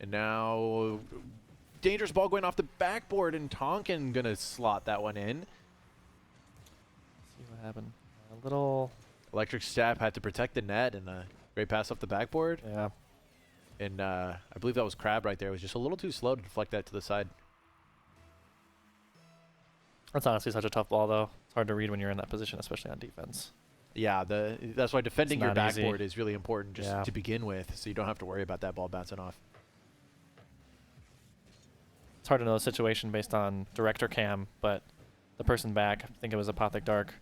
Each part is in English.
And now, dangerous ball going off the backboard, and Tonkin going to slot that one in. See what happened. A little... Electric Step had to protect the net, and a great pass off the backboard. Yeah. And I believe that was Crab right there. It was just a little too slow to deflect that to the side. That's honestly such a tough ball, though. It's hard to read when you're in that position, especially on defense. Yeah, that's why defending your backboard easy. is really important just to begin with, so you don't have to worry about that ball bouncing off. It's hard to know the situation based on director cam, but the person back, I think it was Apothic Dark,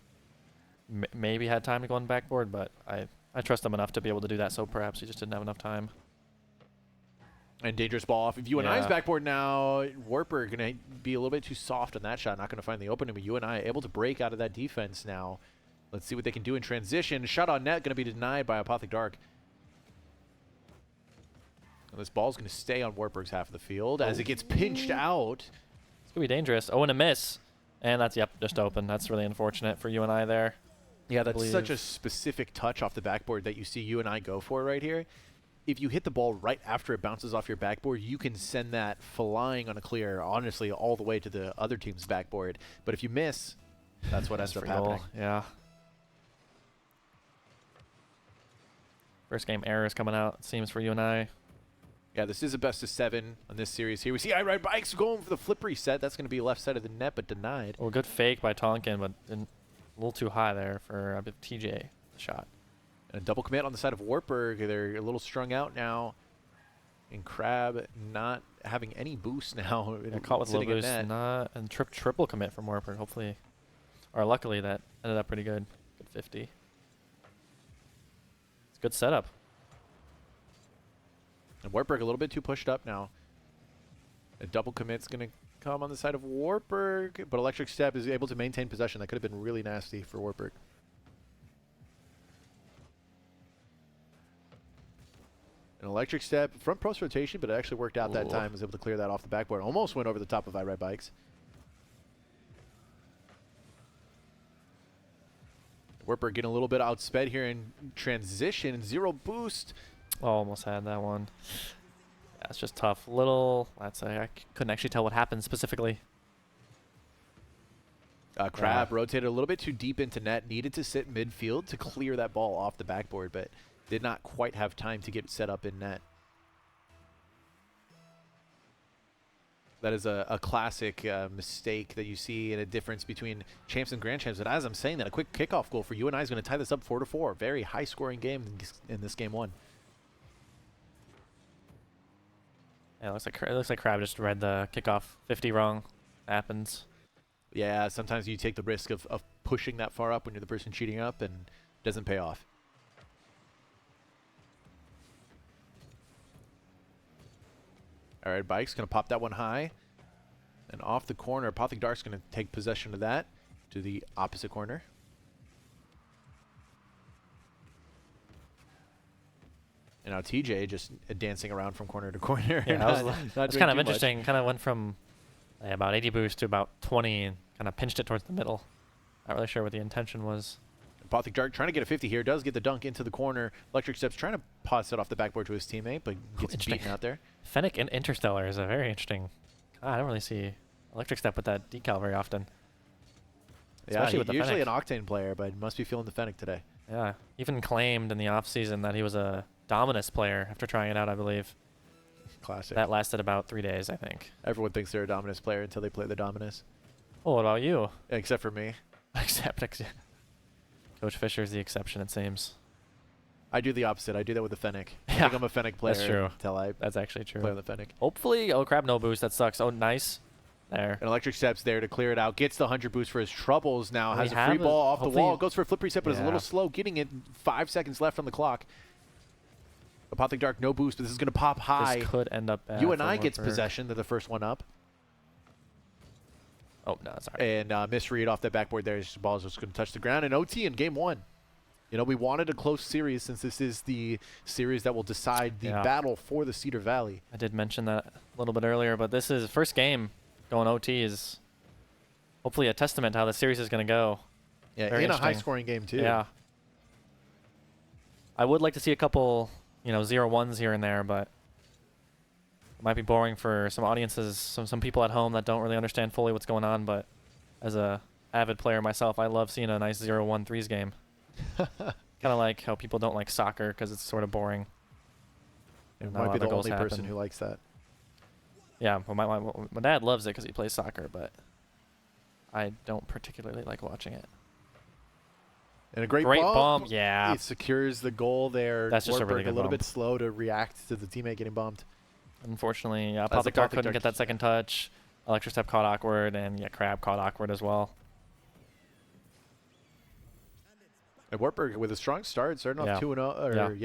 maybe had time to go on backboard, but I trust him enough to be able to do that, so perhaps he just didn't have enough time. And dangerous ball off of UNI's backboard now. Wartburg going to be a little bit too soft on that shot, not going to find the opening, but UNI able to break out of that defense now. Let's see what they can do in transition. Shot on net going to be denied by Apothic Dark. And this ball's going to stay on Wartburg's half of the field as it gets pinched out. It's going to be dangerous. Oh, and a miss. And that's, yep, just open. That's really unfortunate for UNI there. Yeah, that's such a specific touch off the backboard that you see UNI go for right here. If you hit the ball right after it bounces off your backboard, you can send that flying on a clear, honestly, all the way to the other team's backboard. But if you miss, that's what ends up happening. Yeah. First game errors coming out, it seems, for UNI. Yeah, this is a best of 7 on this series here. We see iRideBikes going for the flip reset. That's going to be left side of the net, but denied. Well, good fake by Tonkin, but a little too high there for TJ shot. And a double commit on the side of Wartburg. They're a little strung out now. And Crab not having any boost now. Yeah, caught with low boost, and triple commit from Wartburg. Hopefully, or luckily, that ended up pretty good. Good 50. It's a good setup. And Wartburg a little bit too pushed up now. A double commit's going to come on the side of Wartburg, but Electric Step is able to maintain possession. That could have been really nasty for Wartburg. An Electric Step, front post rotation, but it actually worked out that time. Was able to clear that off the backboard. Almost went over the top of iRideBikes. Wartburg getting a little bit outsped here in transition. Zero boost. Oh, almost had that one. Yeah, it's just tough. I couldn't actually tell what happened specifically. Crab rotated a little bit too deep into net. Needed to sit midfield to clear that ball off the backboard, but did not quite have time to get set up in net. That is a classic mistake that you see in a difference between champs and grand champs. But as I'm saying that, a quick kickoff goal for UNI is going to tie this up 4-4. Very high-scoring game in this game 1. Yeah, it looks like Crab just read the kickoff 50 wrong. Happens. Yeah, sometimes you take the risk of pushing that far up when you're the person cheating up, and it doesn't pay off. All right, Bike's going to pop that one high. And off the corner, Apothic Dark's going to take possession of that to the opposite corner. And now TJ just dancing around from corner to corner. Yeah, that's kind of interesting. Kind of went from about 80 boost to about 20 and kind of pinched it towards the middle. Not really sure what the intention was. Apothic Dark trying to get a 50 here. Does get the dunk into the corner. Electric Steps trying to pass it off the backboard to his teammate, but gets beaten out there. Fennec and Interstellar is a very interesting. I don't really see Electric Step with that decal very often. Yeah, he's usually an Octane player, but must be feeling the Fennec today. Yeah, even claimed in the offseason that he was a Dominus player after trying it out, I believe. Classic. That lasted about 3 days, I think. Everyone thinks they're a Dominus player until they play the Dominus. Well, what about you? Except for me. Except Coach Fisher's the exception, it seems. I do the opposite. I do that with the Fennec. I Yeah, think I'm a Fennec player. That's true. Until That's actually true. Play on the Fennec. Hopefully, oh crap, no boost. That sucks. Oh, nice. There. And Electric Steps there to clear it out. Gets the 100 boost for his troubles now. Has a free ball off the wall. Goes for a flip reset, but is a little slow getting it. 5 seconds left on the clock. Apothic Dark, no boost, but this is going to pop high. This could end up bad. UNI gets possession. They're the first one up. Oh, no, sorry. And misread off that backboard there. The ball is just going to touch the ground. And OT in game 1. You know, we wanted a close series since this is the series that will decide the battle for the Cedar Valley. I did mention that a little bit earlier, but this is first game going OT is hopefully a testament to how the series is going to go. Yeah, in a high-scoring game, too. Yeah. I would like to see a couple, 0-1s here and there, but Might be boring for some audiences, some people at home that don't really understand fully what's going on, but as a avid player myself, I love seeing a nice 0-1 threes game. Kind of like how people don't like soccer because it's sort of boring. It Not a might lot be of the goals only person happen. who likes that. Yeah, well, my dad loves it because he plays soccer, but I don't particularly like watching it. And a great bump, yeah. It secures the goal there. That's just a really Wartburg good little bump. bit slow to react to the teammate getting bumped. Unfortunately, the Pathik Dark Pathik couldn't Dark- get that second touch. Electric Step caught awkward, and yeah, Crab caught awkward as well. And Wartburg with a strong start, starting off 2-0, or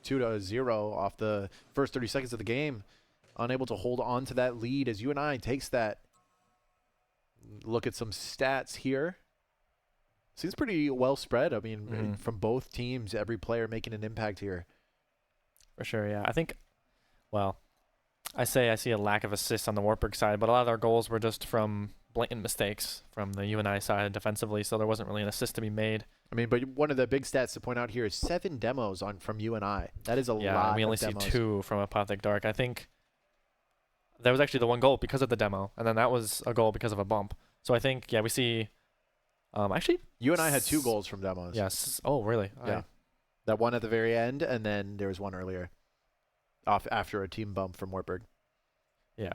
2-0 off the first 30 seconds of the game. Unable to hold on to that lead as UNI takes that. Look at some stats here. Seems pretty well spread. I mean, from both teams, every player making an impact here. For sure, yeah. I think, well, I see a lack of assists on the Wartburg side, but a lot of their goals were just from blatant mistakes from the UNI side defensively, so there wasn't really an assist to be made. I mean, but one of the big stats to point out here is 7 demos from UNI. That is a lot. Yeah, we only see 2 from a Pathik Dark. I think there was actually the one goal because of the demo, and then that was a goal because of a bump. So I think, yeah, we see. Actually, UNI had 2 goals from demos. Yes. Oh, really? Yeah. That one at the very end, and then there was one earlier, off after a team bump from Wartburg. Yeah.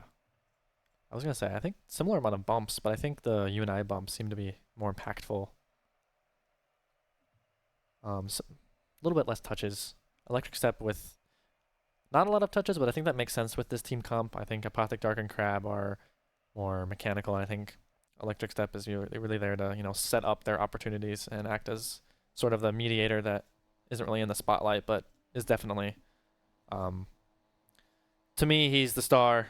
I was gonna say I think similar amount of bumps, but I think the UNI bumps seem to be more impactful. A little bit less touches. Electric Step with not a lot of touches, but I think that makes sense with this team comp. I think Apothic Dark and Crab are more mechanical, and I think Electric Step is really there to, set up their opportunities and act as sort of the mediator that isn't really in the spotlight, but is definitely, to me, he's the star.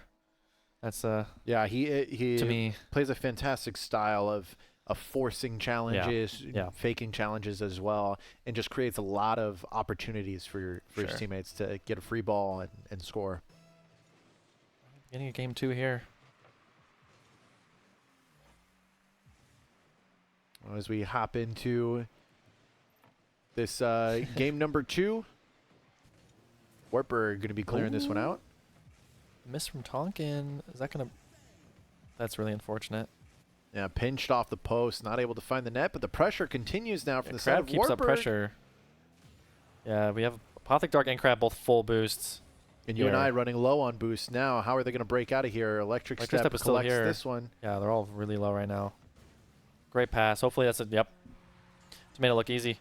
That's yeah, he to me plays a fantastic style of forcing challenges, faking challenges as well, and just creates a lot of opportunities for his teammates to get a free ball and score. Beginning of game 2 here. As we hop into this game number 2, Wartburg going to be clearing this one out. Miss from Tonkin. Is that going to... That's really unfortunate. Yeah, pinched off the post, not able to find the net, but the pressure continues now from the side of Crab keeps up pressure. Yeah, we have Apothic Dark and Crab both full boosts. And UNI running low on boost now. How are they going to break out of here? Electric Step is still collects here. This one. Yeah, they're all really low right now. Great pass. Hopefully that's a... Yep. Just made it look easy.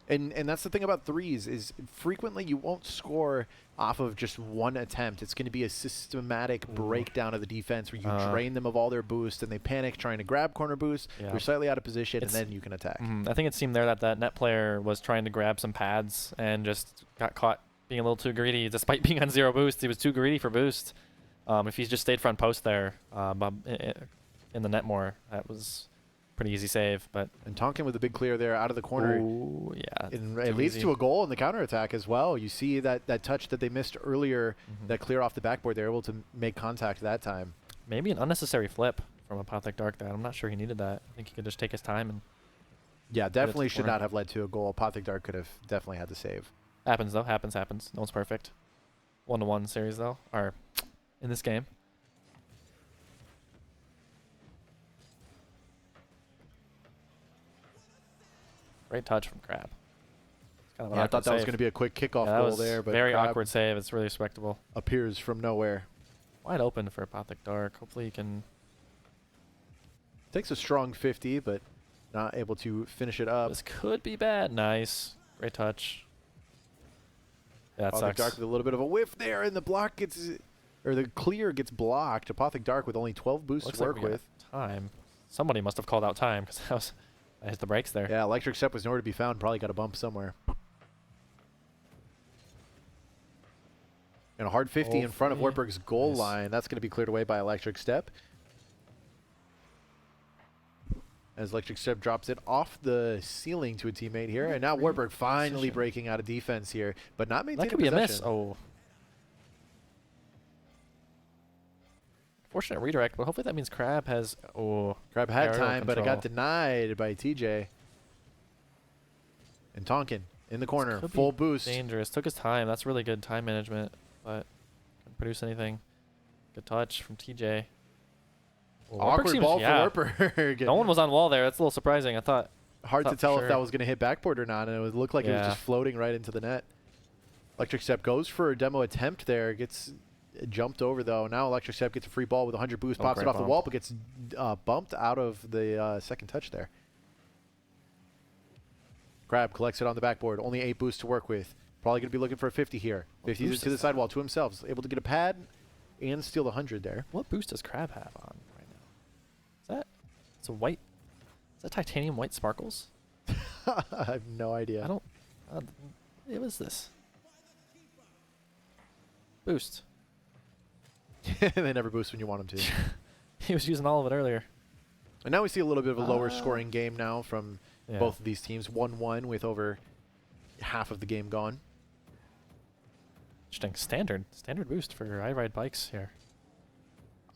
And that's the thing about threes is frequently you won't score off of just one attempt. It's going to be a systematic breakdown of the defense where you drain them of all their boost and they panic trying to grab corner boost. They're slightly out of position and then you can attack. I think it seemed there that net player was trying to grab some pads and just got caught being a little too greedy. Despite being on 0 boost, he was too greedy for boost. If he's just stayed front post there in the net more, that was pretty easy save. And Tonkin with a big clear there out of the corner. Ooh, yeah. It leads to a goal in the counterattack as well. You see that touch that they missed earlier, that clear off the backboard. They're able to make contact that time. Maybe an unnecessary flip from Apothic Dark there. I'm not sure he needed that. I think he could just take his time. And yeah, definitely should not have led to a goal. Apothic Dark could have definitely had the save. Happens, though. Happens. No one's perfect. 1-1 series, though, or in this game. Great touch from Crab. Kind of I thought that was going to be a quick kickoff goal there, but very Crab awkward save. It's really respectable. Appears from nowhere. Wide open for Apothic Dark. Hopefully he can... Takes a strong 50, but not able to finish it up. This could be bad. Nice. Great touch. Yeah, that sucks. Dark with a little bit of a whiff there, and the block gets... Or the clear gets blocked. Apothic Dark with only 12 boosts to work with. Time. Somebody must have called out time because that was... I hit the brakes there. Yeah, Electric Step was nowhere to be found. Probably got a bump somewhere. And a hard 50 in front of Wartburg's goal line. That's going to be cleared away by Electric Step. As Electric Step drops it off the ceiling to a teammate here. And now Wartburg finally breaking out of defense here, but not maintaining possession. That could possession. be a miss. Oh. Fortunate redirect, but hopefully that means Crab has... Oh, Crab had time, but it got denied by TJ. And Tonkin in the corner, full boost. Dangerous. Took his time. That's really good time management, but produce anything. Good touch from TJ. Well, Wartburg Awkward seems- ball yeah. for Wartburg. No one was on wall there. That's a little surprising. I thought. Hard to tell sure. if that was going to hit backboard or not, and it would look like it was Yeah. just floating right into the net. Electric Step goes for a demo attempt there, gets jumped over though. Now Electric Step gets a free ball with 100 boost, Oh, pops it great off the bump. wall, but gets bumped out of the second touch there. Crab collects it on the backboard, only 8 boosts to work with. Probably going to be looking for a 50 here. What 50 boost to the is sidewall to himself, able to get a pad and steal the 100 there. What boost does Crab have on right now? Is that? It's a white. Is that titanium white sparkles? I have no idea. I don't. What is this? Boost. They never boost when you want them to. He was using all of it earlier. And now we see a little bit of a lower scoring game now from Yeah. both of these teams. 1-1 with over half of the game gone. Interesting. Standard boost for I ride bikes here.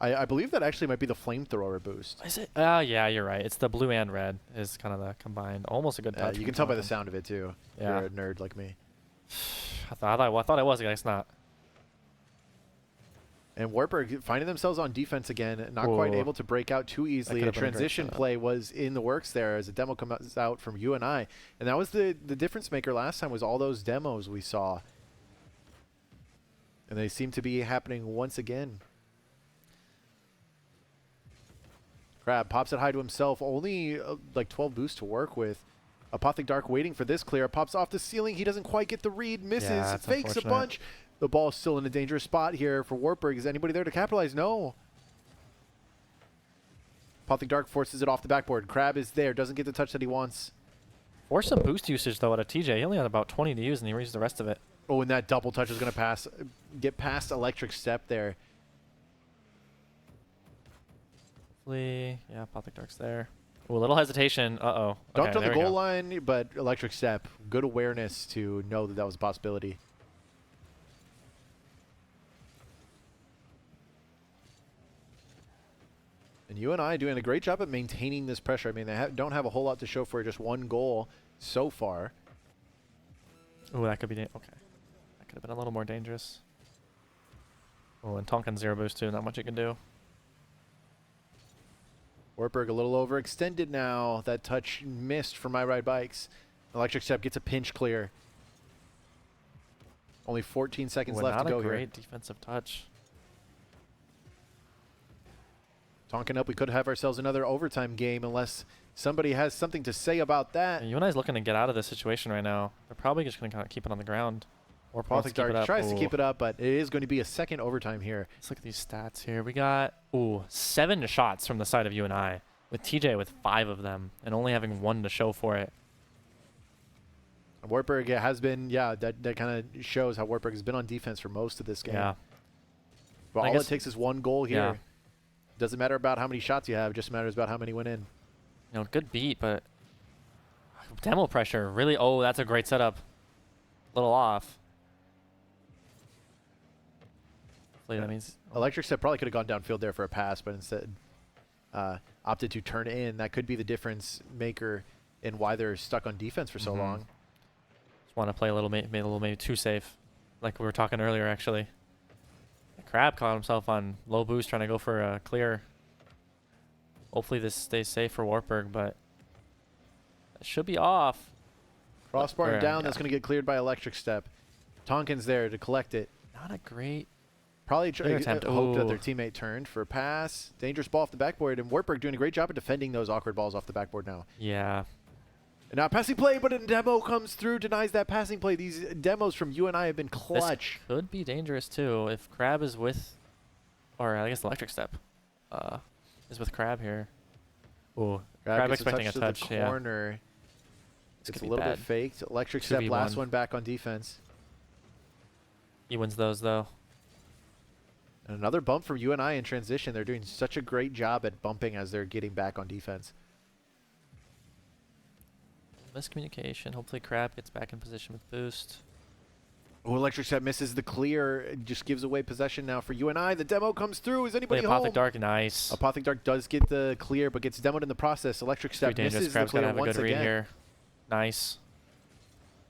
I believe that actually might be the flamethrower boost. Is it? Yeah, you're right. It's the blue and red is kind of the combined. Almost a good touch. You from can tell by the Jonathan. sound of it too. Yeah. You're a nerd like me. I thought I was. I guess not. And Wartburg finding themselves on defense again, not quite Ooh. able to break out too easily. A could've been a great transition setup. play was in the works there as a demo comes out from UNI. And that was the difference maker last time, was all those demos we saw. And they seem to be happening once again. Crab pops it high to himself, only like 12 boosts to work with. Apothic Dark waiting for this clear, pops off the ceiling, he doesn't quite get the read, misses, Yeah, that's fakes a unfortunate. bunch. The ball is still in a dangerous spot here for Wartburg. Is anybody there to capitalize? No. Apothic Dark forces it off the backboard. Crab is there, doesn't get the touch that he wants. Or some boost usage though out of TJ. He only had about 20 to use and he used the rest of it. Oh, and that double touch is going to get past Electric Step there. Hopefully, yeah, Apothic Dark's there. Ooh, a little hesitation. Uh-oh. Dunked Okay, on the there we goal go. line, but Electric Step, good awareness to know that that was a possibility. And UNI doing a great job at maintaining this pressure. I mean, they don't have a whole lot to show for just one goal so far. Ooh, that could be... Okay. That could have been a little more dangerous. Oh, and Tonkin 0 boost too. Not much you can do. Wartburg a little overextended now. That touch missed for My Ride Bikes. Electric Step gets a pinch clear. Only 14 seconds Ooh, left to not go a here. great defensive touch. Tonkin up, we could have ourselves another overtime game unless somebody has something to say about that. Yeah, UNI's looking to get out of this situation right now. They're probably just going to kind of keep it on the ground. Or Apothic keep it Dark up. tries to Ooh. keep it up, but it is going to be a second overtime here. Let's look at these stats here. We got 7 shots from the side of UNI, with TJ with 5 of them and only having 1 to show for it. Wartburg has been, yeah, that kind of shows how Wartburg has been on defense for most of this game. Yeah. But I all it guess- takes is one goal here. Yeah. Doesn't matter about how many shots you have, it just matters about how many went in. You know, good beat, but demo pressure really. Oh, that's a great setup. Little off. Hopefully that means. Electric Step probably could have gone downfield there for a pass, but instead opted to turn in. That could be the difference maker in why they're stuck on defense for so Mhm. long. Just want to play a little, maybe too safe, like we were talking earlier. Actually, Crab caught himself on low boost trying to go for a clear. Hopefully this stays safe for Wartburg, but it should be off. Crossbar Or, down, yeah. that's going to get cleared by Electric Step. Tonkin's there to collect it. Not a great. Probably Clear attempt. hope that Ooh. their teammate turned for a pass. Dangerous ball off the backboard, and Wartburg doing a great job at defending those awkward balls off the backboard now. Yeah. And now passing play, but a demo comes through, denies that passing play. These demos from UNI have been clutch. This could be dangerous too if Crab is with, or I guess Electric Step, is with Crab here. Ooh, Crab gets expecting a to touch. the Yeah. corner. This It's could a be little bad. bit faked. Electric Step, 2v1. last one back on defense. He wins those though. And another bump from UNI in transition. They're doing such a great job at bumping as they're getting back on defense. Miscommunication. Hopefully Crab gets back in position with boost. Oh, Electric Step misses the clear. It just gives away possession now for UNI. The demo comes through. Is Play anybody Apothic home? Dark, nice. Apothic Dark does get the clear, but gets demoed in the process. Electric Pretty Step dangerous. misses the Crab's clear gotta have a once good read again. here. Nice.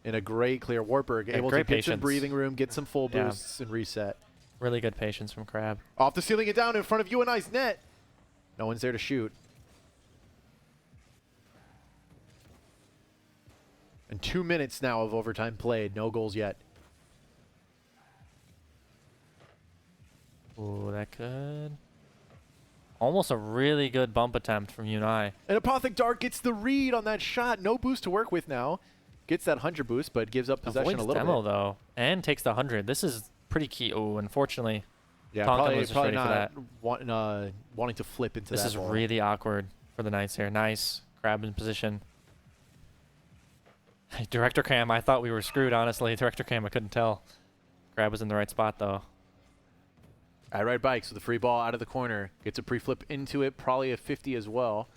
In a great clear, Wartburg Yeah, able to great get some patience. breathing room, get some full Yeah. boosts, and reset. Really good patience from Crab. Off the ceiling and down in front of UNI's net. No one's there to shoot. And 2 minutes now of overtime played. No goals yet. Ooh, that could... Almost a really good bump attempt from UNI. And Apothic Dark gets the read on that shot. No boost to work with now. Gets that 100 boost, but gives up possession Avoids a little demo, bit. though, and takes the 100. This is pretty key. Oh, unfortunately, Yeah, Tonkin was just probably ready for not that. wanting to flip into This that is ball. really awkward for the Knights here. Nice. Crab in position. Director Cam, I thought we were screwed, honestly. Director Cam, I couldn't tell. Crab was in the right spot, though. I ride bikes with the free ball out of the corner. Gets a pre-flip into it, probably a 50 as well.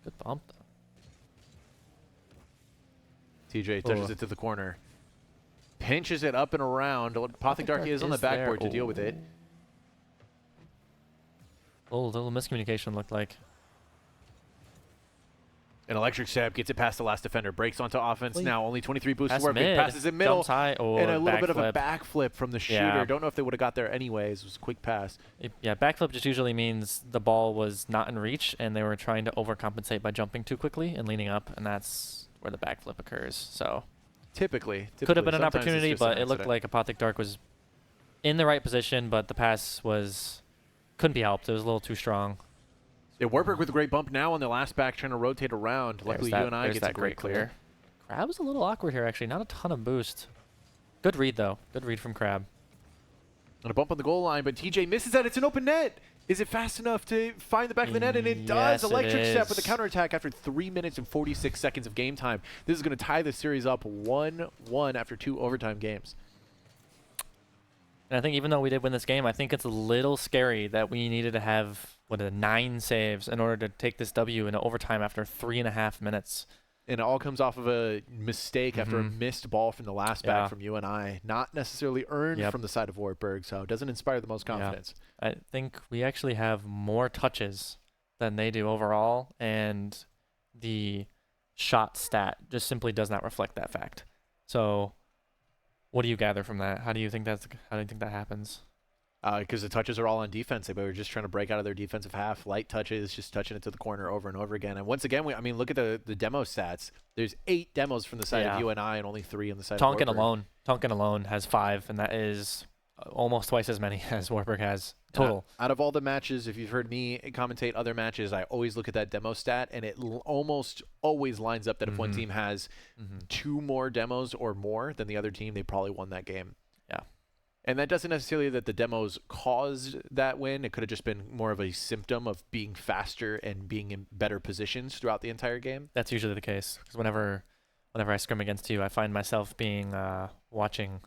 Good bump, though. TJ touches it to the corner. Pinches it up and around. Apothic Dark is on the backboard to deal with it. Little miscommunication looked like. An Electric Stab gets it past the last defender. Breaks onto offense now. Only 23 boosts to work. Mid. Passes in middle. Jumps high. Oh, and a little bit of a backflip. backflip from the shooter. Yeah. Don't know if they would have got there anyways. It was a quick pass. Yeah, backflip just usually means the ball was not in reach, and they were trying to overcompensate by jumping too quickly and leaning up, and that's where the backflip occurs. So Typically could have been an sometimes it's opportunity, just an but it looked accident. like Apothic Dark was in the right position, but the pass couldn't be helped. It was a little too strong. Yeah, Wartburg with a great bump now on the last back, trying to rotate around. Luckily, UNI gets a great clear. Crab was a little awkward here, actually. Not a ton of boost. Good read, though. Good read from Crab. And a bump on the goal line, but TJ misses that. It's an open net. Is it fast enough to find the back of the net? And it does. Yes, Electric it Step with a is. counterattack after 3 minutes and 46 seconds of game time. This is going to tie the series up 1-1 after 2 overtime games. And I think even though we did win this game, I think it's a little scary that we needed to have 9 saves in order to take this W into overtime after 3.5 minutes. And it all comes off of a mistake after a missed ball from the last back from UNI. Not necessarily earned from the side of Wartburg, so it doesn't inspire the most confidence. I think we actually have more touches than they do overall, and the shot stat just simply does not reflect that fact. So what do you gather from that? How do you think that happens? Because the touches are all on defense. They were just trying to break out of their defensive half. Light touches, just touching it to the corner over and over again. And once again, look at the demo stats. There's 8 demos from the side of UNI and only 3 on the side of Wartburg. Tonkin alone has 5, and that is almost twice as many as Wartburg has total. Out of all the matches, if you've heard me commentate other matches, I always look at that demo stat, and it almost always lines up that if one team has 2 more demos or more than the other team, they probably won that game. Yeah. And that doesn't necessarily that the demos caused that win. It could have just been more of a symptom of being faster and being in better positions throughout the entire game. That's usually the case, because whenever I scrim against you, I find myself being watching,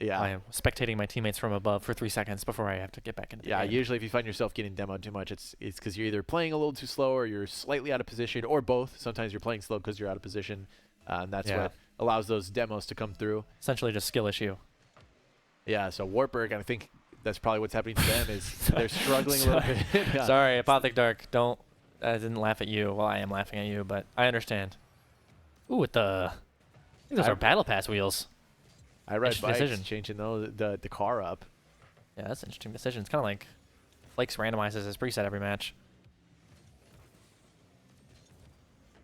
spectating my teammates from above for 3 seconds before I have to get back into the game. Usually if you find yourself getting demoed too much, it's because you're either playing a little too slow or you're slightly out of position, or both. Sometimes you're playing slow because you're out of position. And that's what allows those demos to come through. Essentially just skill issue. Yeah, so Wartburg, I think that's probably what's happening to them is they're struggling a little bit. Sorry, Apothic Dark. I didn't laugh at you. Well, I am laughing at you, but I understand. Ooh, with I think those are Battle Pass wheels. I ride bikes, decision. changing the car up. Yeah, that's an interesting decision. It's kind of like Flakes randomizes his preset every match.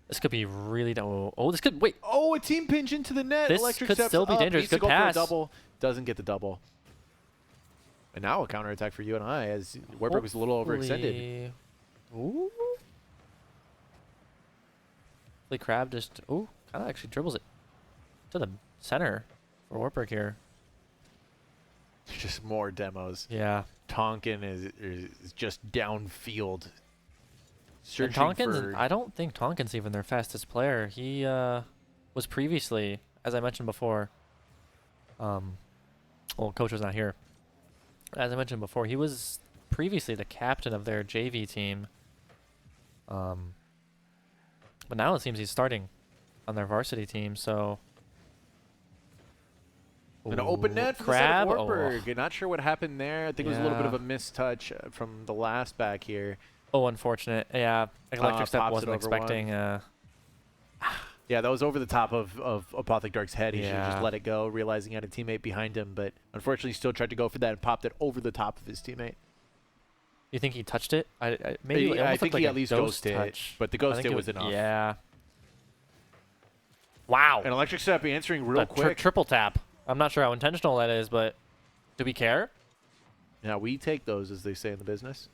This could be really... this could... Wait. Oh, a team pinch into the net. This Electric could steps still be up, dangerous. needs to Good go pass. for a double. Doesn't get the double. And now a counterattack for UNI as Wartburg was a little overextended. Ooh. Hopefully Crab just... Ooh, kind of actually dribbles it to the center for Wartburg here. Just more demos. Yeah. Tonkin is just downfield. And Tonkin's, I don't think Tonkin's even their fastest player. He was previously, as I mentioned before, well, coach was not here. As I mentioned before, he was previously the captain of their JV team. But now it seems he's starting on their varsity team, so... An open net for Crab. the side of Wartburg. Not sure what happened there. I think it was a little bit of a missed touch from the last back here. Oh, unfortunate. Yeah, Electric Step pops it wasn't over expecting. Yeah, that was over the top of Apothec Dark's head. He should have just Yeah. let it go, realizing he had a teammate behind him, but unfortunately still tried to go for that and popped it over the top of his teammate. You think he touched it? Maybe it I almost think looked he like at a least ghost ghosted it, touch. but the I ghost think hit it was enough. Yeah. Wow. And Electric Step answering real quick. Triple tap. I'm not sure how intentional that is, but do we care? Now we take those, as they say in the business.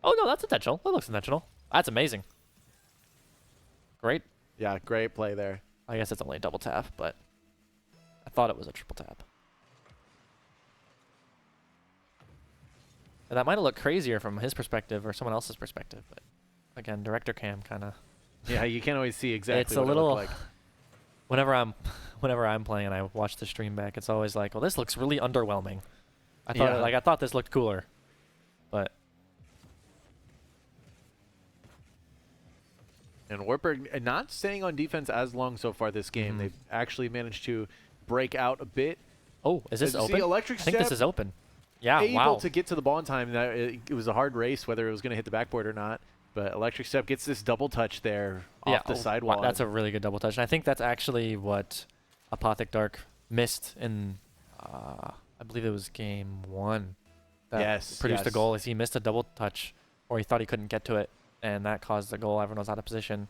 Oh, no, that's intentional. That looks intentional. That's amazing. Great. Yeah, great play there. I guess it's only a double tap, but I thought it was a triple tap. And that might have looked crazier from his perspective or someone else's perspective, but again, director cam kind of. Yeah, you can't always see exactly It's a what little. it looked like. Whenever I'm playing and I watch the stream back, it's always like, well, this looks really underwhelming. I Yeah. thought this looked cooler, but And Wartburg not staying on defense as long so far this game. Mhm. They've actually managed to break out a bit. oh, is this As you see, open? Electric I think this Step is open. Yeah, able wow. to get to the ball in time. It was a hard race whether it was going to hit the backboard or not. But Electric Step gets this double touch there off the wow, sidewall. that's a really good double touch. And I think that's actually what Apothec Dark missed in, I believe it was game 1. That Yes, produced the yes. goal. Is he missed a double touch, or he thought he couldn't get to it, and that caused the goal. Everyone was out of position.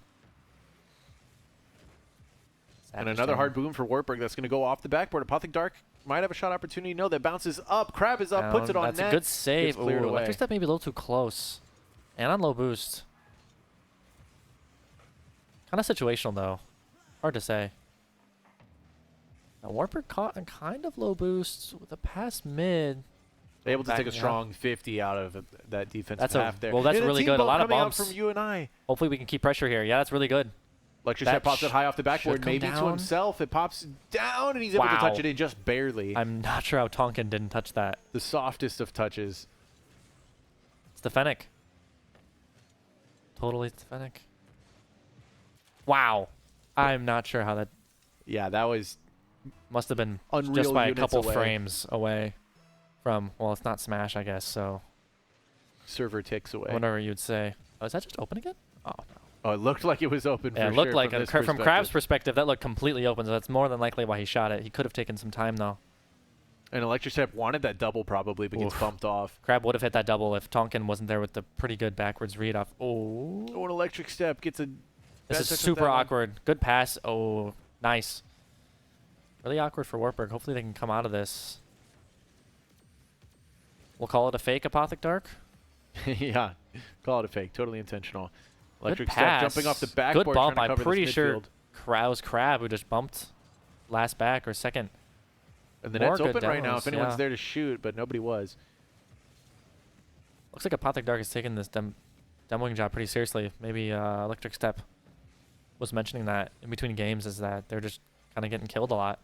And another hard boom for Wartburg that's going to go off the backboard. Apothec Dark might have a shot opportunity. No, that bounces up. Crab is up, puts it on That's net. a good save. Gets cleared Ooh, away. Electric Step maybe a little too close, and on low boost. Kind of situational though. Hard to say. Now Wartburg caught a kind of low boost with a pass mid. Able to take a Backing up. strong 50 out of that defensive That's a- half there. well, that's And really team good. A bump lot of coming out bumps. from UNI. Hopefully we can keep pressure here. Yeah, that's really good. Electric That Step pops it high off the should backboard, come maybe to down. himself. It pops down, and he's able to Wow. touch it in just barely. I'm not sure how Tonkin didn't touch that. The softest of touches. It's the Fennec. Totally it's the Fennec. Wow. I'm not sure how that Yeah, that was must have been unreal just by a units couple away. frames away from, well, it's not Smash, I guess, so Server ticks away. whatever you'd say. Oh, is that just open again? Oh, no. Oh, it looked like it was open Yeah, for it looked sure like from, this from perspective. Crab's perspective, that looked completely open, so that's more than likely why he shot it. He could have taken some time, though. And Electric Step wanted that double probably, but gets Oof. bumped off. Crab would have hit that double if Tonkin wasn't there with the pretty good backwards read off. Oh. Oh, an Electric Step gets a... This bad is touch with super that one. awkward. Good pass. Oh, nice. Really awkward for Wartburg. Hopefully they can come out of this. We'll call it a fake Apothec Dark. Yeah, call it a fake. Totally intentional. Good Electric Step pass. jumping off the backboard. Good bump. trying to I'm cover pretty this sure midfield. Krau's Crab, who just bumped last back or second. And the More net's good open right now demos, if anyone's yeah. there to shoot, but nobody was. Looks like Apothec Dark is taking this demoing job pretty seriously. Maybe Electric Step was mentioning that in between games, is that they're just kind of getting killed a lot.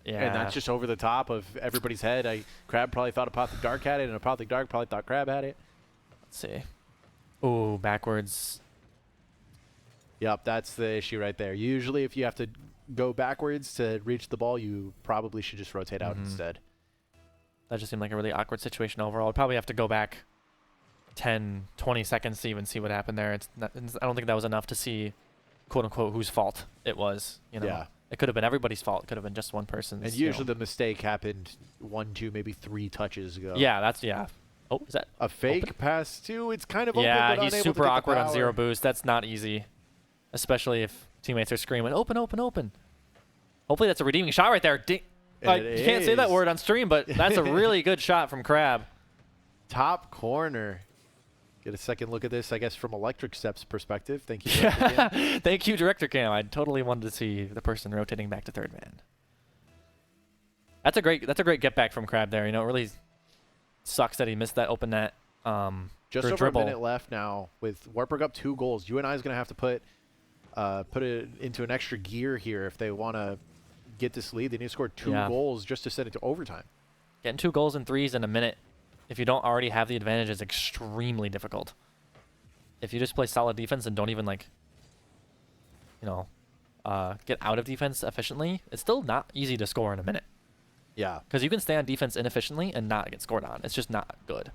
Yeah. And that's just over the top of everybody's head. Crab probably thought Apothec Dark had it, and Apothec Dark probably thought Crab had it. Let's see. Ooh, backwards. Yep, that's the issue right there. Usually if you have to go backwards to reach the ball, you probably should just rotate out Mhm. instead. That just seemed like a really awkward situation overall. I'd probably have to go back 10, 20 seconds to even see what happened there. I don't think that was enough to see, quote unquote, whose fault it was. You know, Yeah. it could have been everybody's fault. It could have been just one person's. And you usually know. the mistake happened 1, 2, maybe 3 touches ago. Yeah, that's yeah. Oh, is that A fake open? pass too. It's kind of Yeah, open, but he's unable super to get the awkward on power. zero boost. That's not easy, especially if teammates are screaming, "Open, open, open!" Hopefully, that's a redeeming shot right there. And You it can't say that is. word on stream, but that's a really good shot from Crab. Top corner. Get a second look at this, I guess, from Electric Step's perspective. Thank you. Director Cam. Thank you, Director Cam. I totally wanted to see the person rotating back to third man. That's a great get back from Crab there. You know, it really sucks that he missed that open net. Just for over dribble. a minute left now with Wartburg up 2 goals. UNI is going to have to put it into an extra gear here if they want to get this lead. They need to score 2 Yeah. goals just to send it to overtime. Getting 2 goals and 3s in a minute, if you don't already have the advantage, is extremely difficult. If you just play solid defense and don't even get out of defense efficiently, it's still not easy to score in a minute. Yeah. Because you can stay on defense inefficiently and not get scored on. It's just not good.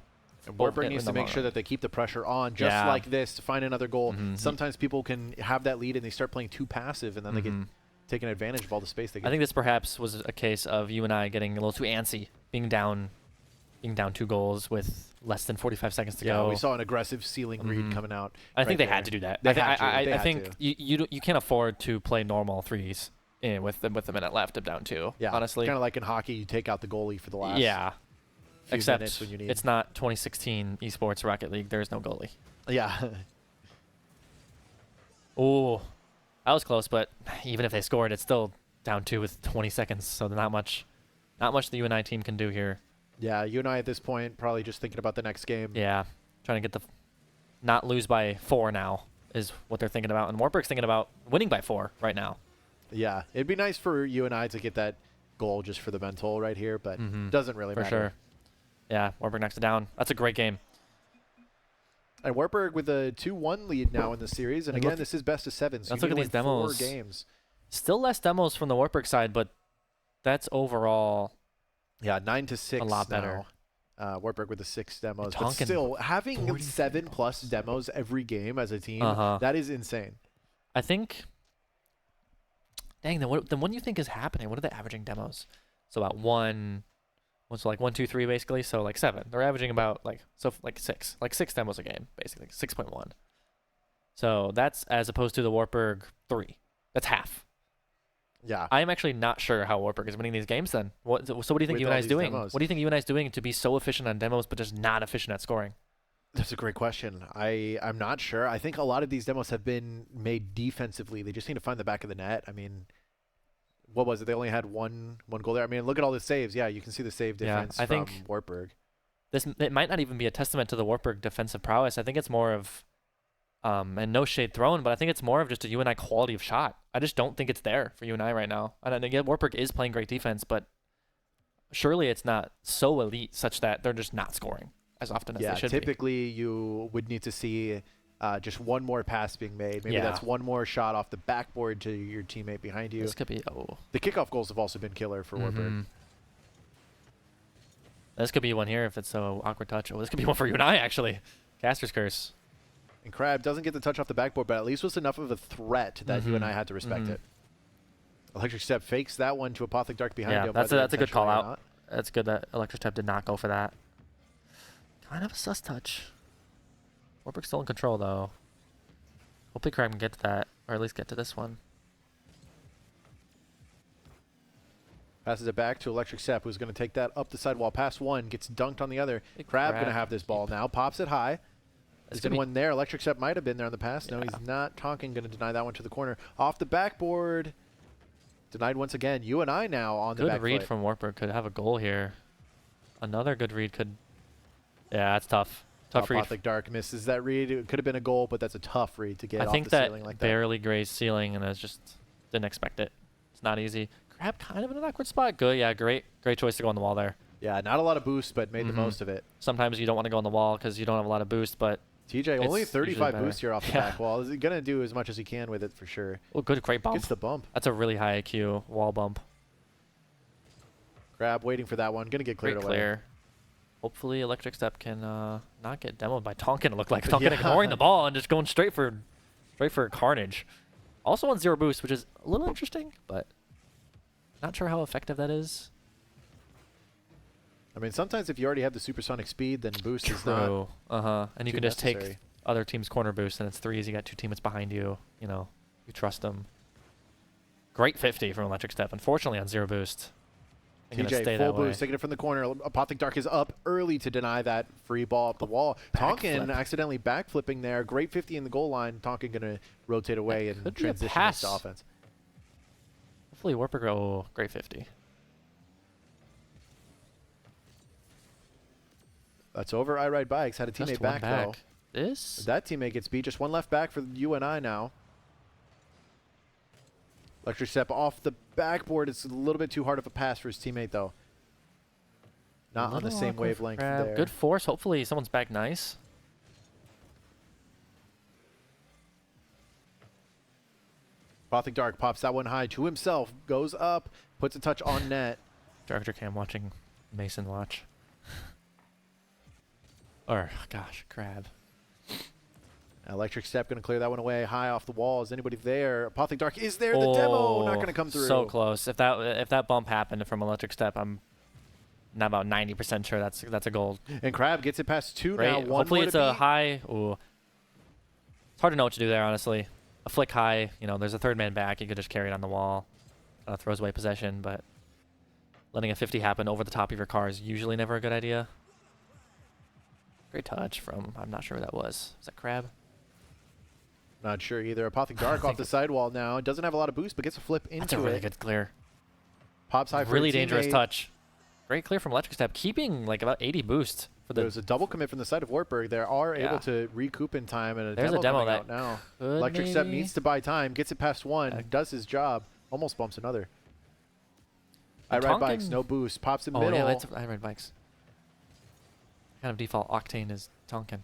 And both Wartburg in needs the to make long sure run. that they keep the pressure on just Yeah. like this to find another goal. Mhm. Sometimes people can have that lead and they start playing too passive, and then they get Mhm. taken advantage of all the space they get. I think this perhaps was a case of UNI getting a little too antsy, being down 2 goals with less than 45 seconds to yeah, go. we saw an aggressive ceiling read Mhm. coming out. I think right they had there. to do that. They I, thi- had to. I, They I had think to. you can't afford to play normal threes with a minute left of down 2. Yeah, honestly. kind of like in hockey, you take out the goalie for the last Yeah. few Except minutes when you need. it's not 2016 esports Rocket League. There's no goalie. Yeah. Ooh, that was close, but even if they scored, it's still down 2 with 20 seconds. So not much the UNI team can do here. Yeah, UNI at this point probably just thinking about the next game. Yeah, trying to get not lose by 4 now is what they're thinking about, and Wartburg's thinking about winning by 4 right now. Yeah, it'd be nice for UNI to get that goal just for the mental right here, but doesn't really For matter. sure. Yeah, Wartburg knocks it down. That's a great game. And Wartburg with a 2-1 lead now in the series, and And again, look- this is best of 7. So let's you look need at to these win 4 demos. games. Still less demos from the Wartburg side, but that's overall Yeah, 9-6. a lot better. Wartburg with the 6 demos, but Tonkin, still having 43 7+ demos every game as a team, Uh-huh. that is insane. I think. Dang, then what do you think is happening? What are they averaging demos? So about 1, like 1, 2, 3 basically. So like 7. They're averaging about like 6 demos a game basically, 6.1. So that's as opposed to the Wartburg 3. That's half. Yeah. I am actually not sure how Wartburg is winning these games. Then so what do you think With all UNI is these doing? demos. What do you think UNI is doing to be so efficient on demos but just not efficient at scoring? That's a great question. I'm not sure. I think a lot of these demos have been made defensively. They just need to find the back of the net. I mean, what was it? They only had one goal there. I mean, look at all the saves. Yeah, you can see the save Yeah, difference I from think- Wartburg. It might not even be a testament to the Wartburg defensive prowess. I think it's more of, and no shade thrown, but I think it's more of just a UNI quality of shot. I just don't think it's there for UNI right now. And again, Wartburg is playing great defense, but surely it's not so elite such that they're just not scoring as often as Yeah, they should typically you would need to see just one more pass being made. Maybe Yeah. that's one more shot off the backboard to your teammate behind be. you. This could be The kickoff goals have also been killer for Wartburg. Mhm. This could be one here if it's so awkward touch. Oh, this could be one for UNI actually. Caster's curse. And Crab doesn't get the touch off the backboard, but at least was enough of a threat that Mhm. UNI had to respect Mhm. it. Electric Step fakes that one to Apothic Dark behind Yeah, him. that's whether a good call intentionally or out. not. That's good that Electric Step did not go for that. Kind of a sus touch. Wartburg's still in control though. Hopefully Crab can get to that, or at least get to this one. Passes it back to Electric Step, who's going to take that up the sidewall. Pass one, gets dunked on the other. Big Crab going to Crab. have this ball now. Pops it high. This There's could been be- one there. Electric Step might have been there on the pass. No, Yeah. he's not. Tonkin going to deny that one to the corner. Off the backboard. Denied once again. UNI now on the Good back read foot. from Wartburg. Could have a goal here. Another good read could. Yeah, that's tough. Tough read. Apothic Dark misses that read. It could have been a goal, but that's a tough read to get I off think the that ceiling like that. barely grazed ceiling and I just didn't expect it. It's not easy. Crab kind of in an awkward spot. Good, yeah, great choice to go on the wall there. Yeah, not a lot of boost, but made the Mhm. most of it. Sometimes you don't want to go on the wall because you don't have a lot of boost, but TJ, only It's 35 usually better. boost here off the Yeah. back wall. Is he going to do as much as he can with it for sure? oh, good, great bump. Gets the bump. That's a really high IQ wall bump. Crab waiting for that one. Going to get cleared Great away. clear. Hopefully Electric Step can not get demoed by Tonkin, it looked like. Tonkin Yeah. ignoring the ball and just going straight for carnage. Also on 0 boost, which is a little interesting, but not sure how effective that is. I mean, sometimes if you already have the supersonic speed, then boost is not True. And you too can just take necessary. other team's corner boost, and it's threes. You got 2 teammates behind you. You know, you trust them. Great 50 from Electric Step. Unfortunately, on 0 boost. They're gonna TJ, stay full that way. boost, taking it from the corner. Apothic Dark is up early to deny that free ball up the wall. Tonkin backflip. accidentally backflipping there. Great 50 in the goal line. Tonkin going to rotate away and could be a transition pass. into offense. Hopefully, Wartburg. Oh, great 50. That's over. I Ride Bikes had a Just teammate one back, though. This? That teammate gets beat. Just one left back for UNI now. Electric Step off the backboard. It's a little bit too hard of a pass for his teammate, though. Not on the Little same awkward wavelength grab. there. Good force. Hopefully, someone's back nice. Apothic Dark pops that one high to himself. Goes up. Puts a touch on net. Director Cam watching Mason watch. Or, gosh, Crab. Electric Step going to clear that one away. High off the wall. Is anybody there? Apothic Dark is there. The demo not going to come through. So close. If that bump happened from Electric Step, I'm not about 90% sure that's a gold. And Crab gets it past 2 now. One Hopefully more it's to a beat. high. Ooh. It's hard to know what to do there, honestly. A flick high, you know, there's a third man back. You could just carry it on the wall. Throws away possession, but letting a 50 happen over the top of your car is usually never a good idea. Great touch from, I'm not sure who that was. Was that Crab? Not sure either. Apothic Dark off the sidewall now. Doesn't have a lot of boost, but gets a flip into it. That's a really good clear. Pops high for Really a dangerous teammate. touch. Great clear from Electric Step, keeping like about 80 boost for the. There's a double commit from the side of Wartburg. They are able to recoup in time, and There's a demo coming that out now. could Electric Step maybe- needs to buy time, gets it past 1, does his job, almost bumps another. I ride bikes, no boost, pops in middle. Yeah, that's, I ride bikes. Kind of default octane is Tonkin.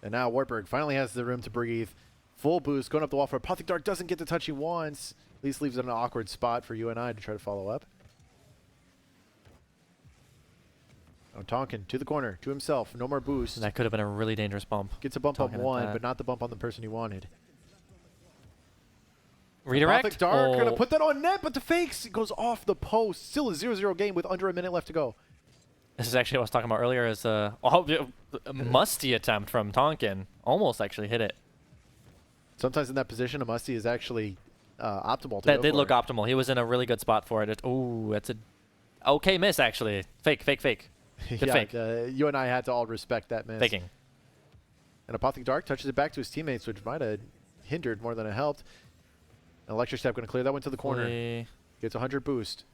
And now Wartburg finally has the room to breathe. Full boost, going up the wall for Apothic Dark, doesn't get the touch he wants. At least leaves it in an awkward spot for UNI to try to follow up. Oh, Tonkin to the corner, to himself, no more boost. That could have been a really dangerous bump. Gets a bump Tonkin on at 1, that. but not the bump on the person he wanted. Redirect. Apothic Dark gonna put that on net, but the fakes goes off the post. Still a 0-0 game with under a minute left to go. This is actually what I was talking about earlier. Is a musty attempt from Tonkin. Almost actually hit it. Sometimes in that position, a musty is actually optimal to That go did for. look optimal. He was in a really good spot for it. Oh, that's a okay miss actually. Fake, fake, fake. Good fake. You and I had to all respect that miss. Faking. And Apothic Dark touches it back to his teammates, which might have hindered more than it helped. And Electric Step going to clear that one to the corner. Hopefully- Gets 100 boost.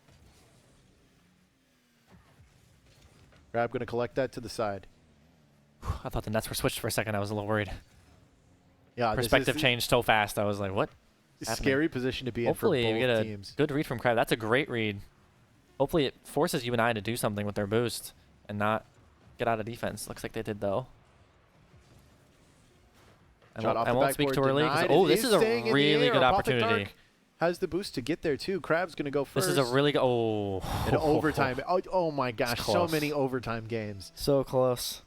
Grab going to collect that to the side. I thought the nets were switched for a second. I was a little worried. Yeah, Perspective changed so fast. I was like, what? Scary position to be Hopefully in we for get both a teams. good read from Crab. That's a great read. Hopefully it forces UNI to do something with their boost and not get out of defense. Looks like they did though. Shot off I the won't speak backboard, too early. denied. Oh, It this is a staying in the really air. good Apothic opportunity. Dark has the boost to get there too. Crab's going to go first. This is a really good. Oh. An overtime. Oh my gosh, so close. many overtime games. So close.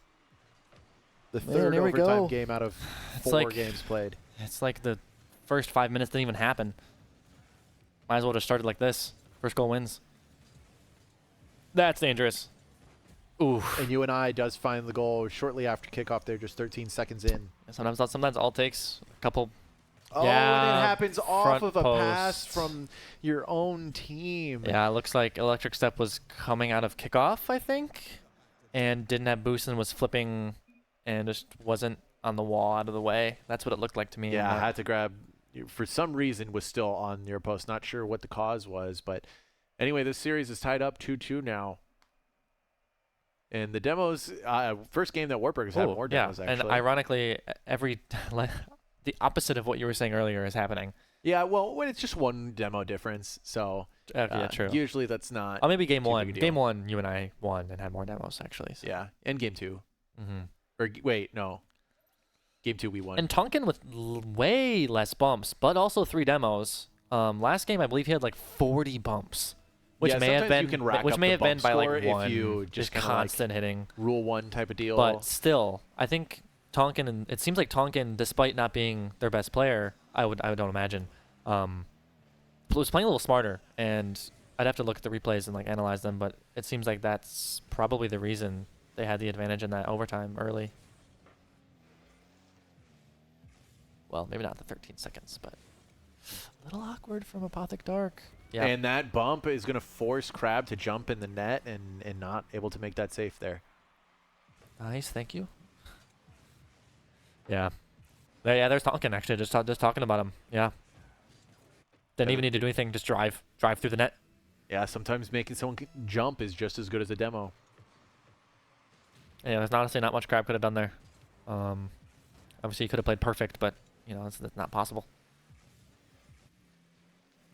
The Man, third here we overtime go. game out of It's 4 like- games played. It's like the first 5 minutes didn't even happen. Might as well just started like this. First goal wins. That's dangerous. Ooh. And UNI does find the goal shortly after kickoff there, just 13 seconds in. Sometimes all it takes a couple. Oh, Yeah, and it happens off front of a pass post. from your own team. Yeah, it looks like Electric Step was coming out of kickoff, I think, and didn't have boost and was flipping and just wasn't on the wall out of the way. That's what it looked like to me. Yeah, I'm I not- had to grab, for some reason, was still on near post. Not sure what the cause was, but anyway, this series is tied up 2-2 now. And the demos, first game that Wartburg has had more demos, and actually. ironically, the opposite of what you were saying earlier is happening. Yeah, well, when it's just one demo difference, so Yeah, true. usually that's not. Oh, maybe game too one. big a deal. Game one, you and I won and had more demos actually. So. Yeah, and game 2. Mm-hmm. Or wait, no. Game 2 we won. And Tonkin with way less bumps, but also 3 demos. Last game, I believe he had like 40 bumps, which Yeah, may have sometimes been you can rack which up may the have been bump by score like if 1. you just kinda, like, constant hitting. Rule 1 type of deal. But still, I think Tonkin, and it seems like Tonkin, despite not being their best player, I don't imagine, was playing a little smarter. And I'd have to look at the replays and like analyze them, but it seems like that's probably the reason they had the advantage in that overtime early. Well, maybe not the 13 seconds, but a little awkward from Apothic Dark. Yeah. And that bump is going to force Crab to jump in the net and not able to make that safe there. Nice, thank you. Yeah. Yeah, there's Tonkin actually, just talking about him. Yeah. Didn't even need to do anything, just drive through the net. Yeah, sometimes making someone jump is just as good as a demo. Yeah, there's honestly not much Crab could have done there. Obviously he could have played perfect, but you know, that's not possible.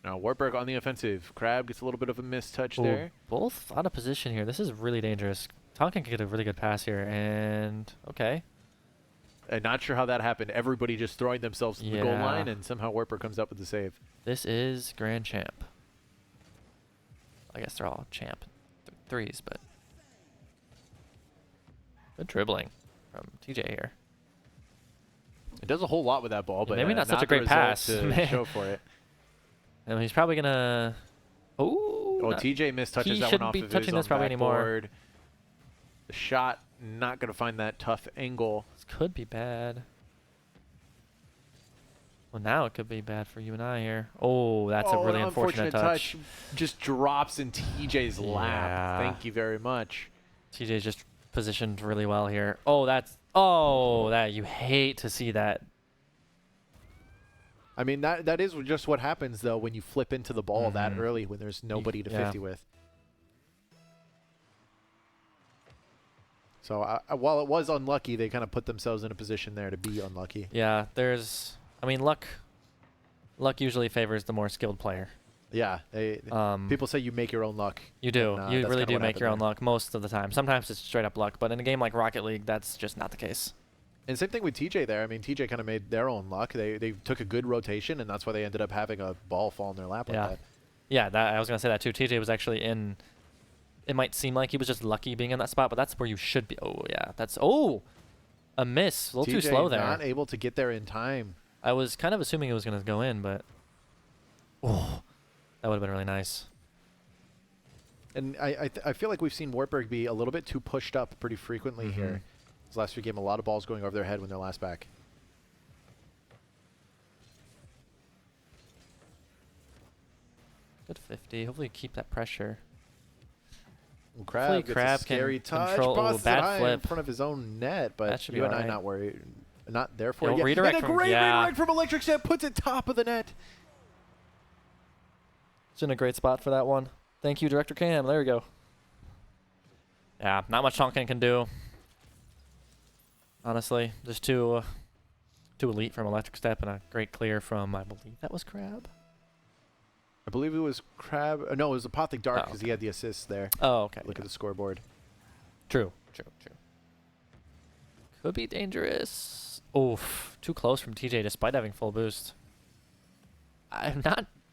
Now Wartburg on the offensive. Crab gets a little bit of a missed touch Ooh, there. both out of position here. This is really dangerous. Tonkin can get a really good pass here, and okay. And not sure how that happened. Everybody just throwing themselves to the goal Yeah. line, and somehow Wartburg comes up with the save. This is Grand Champ. I guess they're all champ threes, but Good dribbling from TJ here. It does a whole lot with that ball, but maybe not such a the great result pass. to show for it. And he's probably gonna. Oh, TJ mistouches he that one shouldn't off be of his touching own this probably anymore. backboard. The shot not going to find that tough angle. This could be bad. Well, now it could be bad for UNI here. Oh, that's a really an unfortunate touch. Just drops in TJ's lap. Yeah. Thank you very much. TJ's just positioned really well here. Oh, that you hate to see that. I mean, that is just what happens, though, when you flip into the ball that early when there's nobody to 50 with. So while it was unlucky, they kind of put themselves in a position there to be unlucky. Yeah, I mean, luck usually favors the more skilled player. Yeah, people say you make your own luck. You do. You really do make your own there. luck most of the time. Sometimes it's straight up luck, but in a game like Rocket League, that's just not the case. And same thing with TJ there. I mean, TJ kind of made their own luck. They took a good rotation, and that's why they ended up having a ball fall in their lap like that. Yeah, I was going to say that too. TJ was actually in. It might seem like he was just lucky being in that spot, but that's where you should be. Oh, yeah. A miss. A little too slow there. Not able to get there in time. I was kind of assuming it was going to go in, but that would have been really nice. And I feel like we've seen Wartburg be a little bit too pushed up pretty frequently here. This last few games, a lot of balls going over their head when they're last back. Good 50. Hopefully keep that pressure. Well, Crab gets a scary touch. Busts bad it high flip in front of his own net, but that should be UNI right. not worried. Not there for it yet. Redirect and a great from, redirect from Electric Step puts it top of the net. It's in a great spot for that one. Thank you, Director Cam. There we go. Yeah, not much Tonkin can do. Honestly, just too elite from Electric Step and a great clear from, I believe that was Crab. I believe it was Crab. No, it was Apothic Dark because he had the assists there. Oh, okay. Look at the scoreboard. True. Could be dangerous. Oof, too close from TJ despite having full boost. I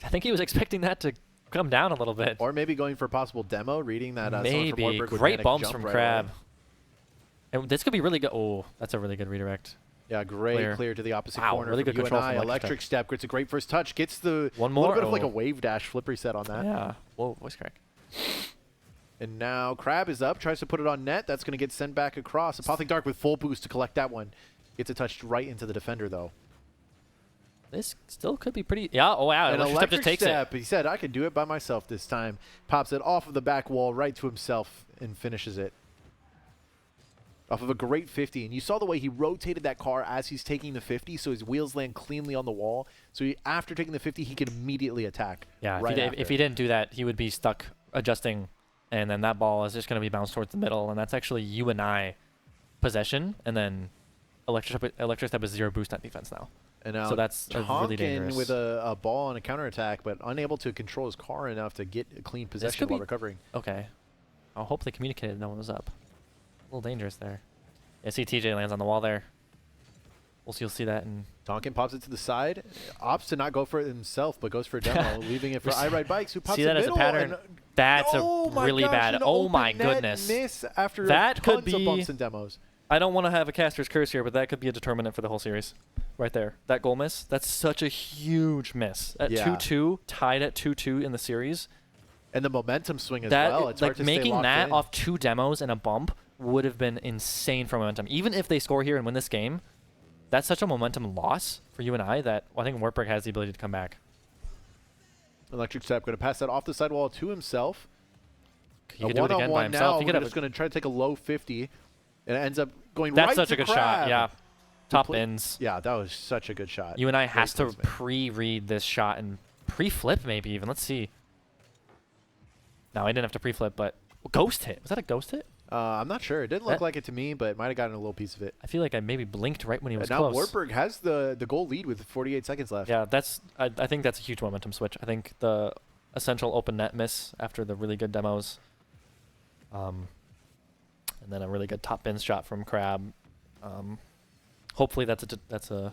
think he was expecting that to come down a little bit. Or maybe going for a possible demo, reading that maybe. From Wartburg would Great panic bumps jump from right Crab. away. And this could be really good. Oh, that's a really good redirect. Yeah, great clear to the opposite corner. Really good control from Electric Step gets a great first touch. Gets the one more. Little bit of like a wave dash flip reset on that. Yeah. Whoa, voice crack. And now Crab is up, tries to put it on net. That's going to get sent back across. Apothic Dark with full boost to collect that one. Gets it touched right into the defender, though. This still could be pretty... Yeah, oh, wow. And Electric Step just takes it. He said, I can do it by myself this time. Pops it off of the back wall right to himself and finishes it. Off of a great 50. And you saw the way he rotated that car as he's taking the 50, so his wheels land cleanly on the wall. So after taking the 50, he can immediately attack. Yeah, right if he didn't do that, he would be stuck adjusting, and then that ball is just going to be bounced towards the middle, and that's actually UNI possession, and then Electric Step is 0 boost net defense now. And now so that's really dangerous. with a ball and a counterattack, but unable to control his car enough to get a clean possession while recovering. Okay. I'll hope they communicated no one was up. A little dangerous there. Yeah, see TJ lands on the wall there. You'll see that. And Tonkin pops it to the side. Opts to not go for it himself, but goes for a demo, leaving it for iRide Bikes, who pops see that it as a pattern. That's a really bad. Oh my goodness. Miss after that could tons of bumps and demos. I don't want to have a caster's curse here, but that could be a determinant for the whole series. Right there. That goal miss. That's such a huge miss. At 2-2, tied at 2-2 in the series. And the momentum swing as well. It's hard to making stay locked that in. off 2 demos and a bump would have been insane for momentum. Even if they score here and win this game, that's such a momentum loss for UNI that I think Wartburg has the ability to come back. Electric Step going to pass that off the sidewall to himself. He could do it again by himself. He's just going to try to take a low 50, and it ends up going right to Crab. That's such a good shot, yeah. Top ends. Yeah, that was such a good shot. UNI has to pre-read this shot and pre-flip maybe even. Let's see. No, I didn't have to pre-flip, but ghost hit. Was that a ghost hit? I'm not sure. It didn't look like it to me, but it might have gotten a little piece of it. I feel like I maybe blinked right when he was now close. Wartburg has the goal lead with 48 seconds left. Yeah, I think that's a huge momentum switch. I think the essential open net miss after the really good demos, and then a really good top bin shot from Crab. Hopefully that's a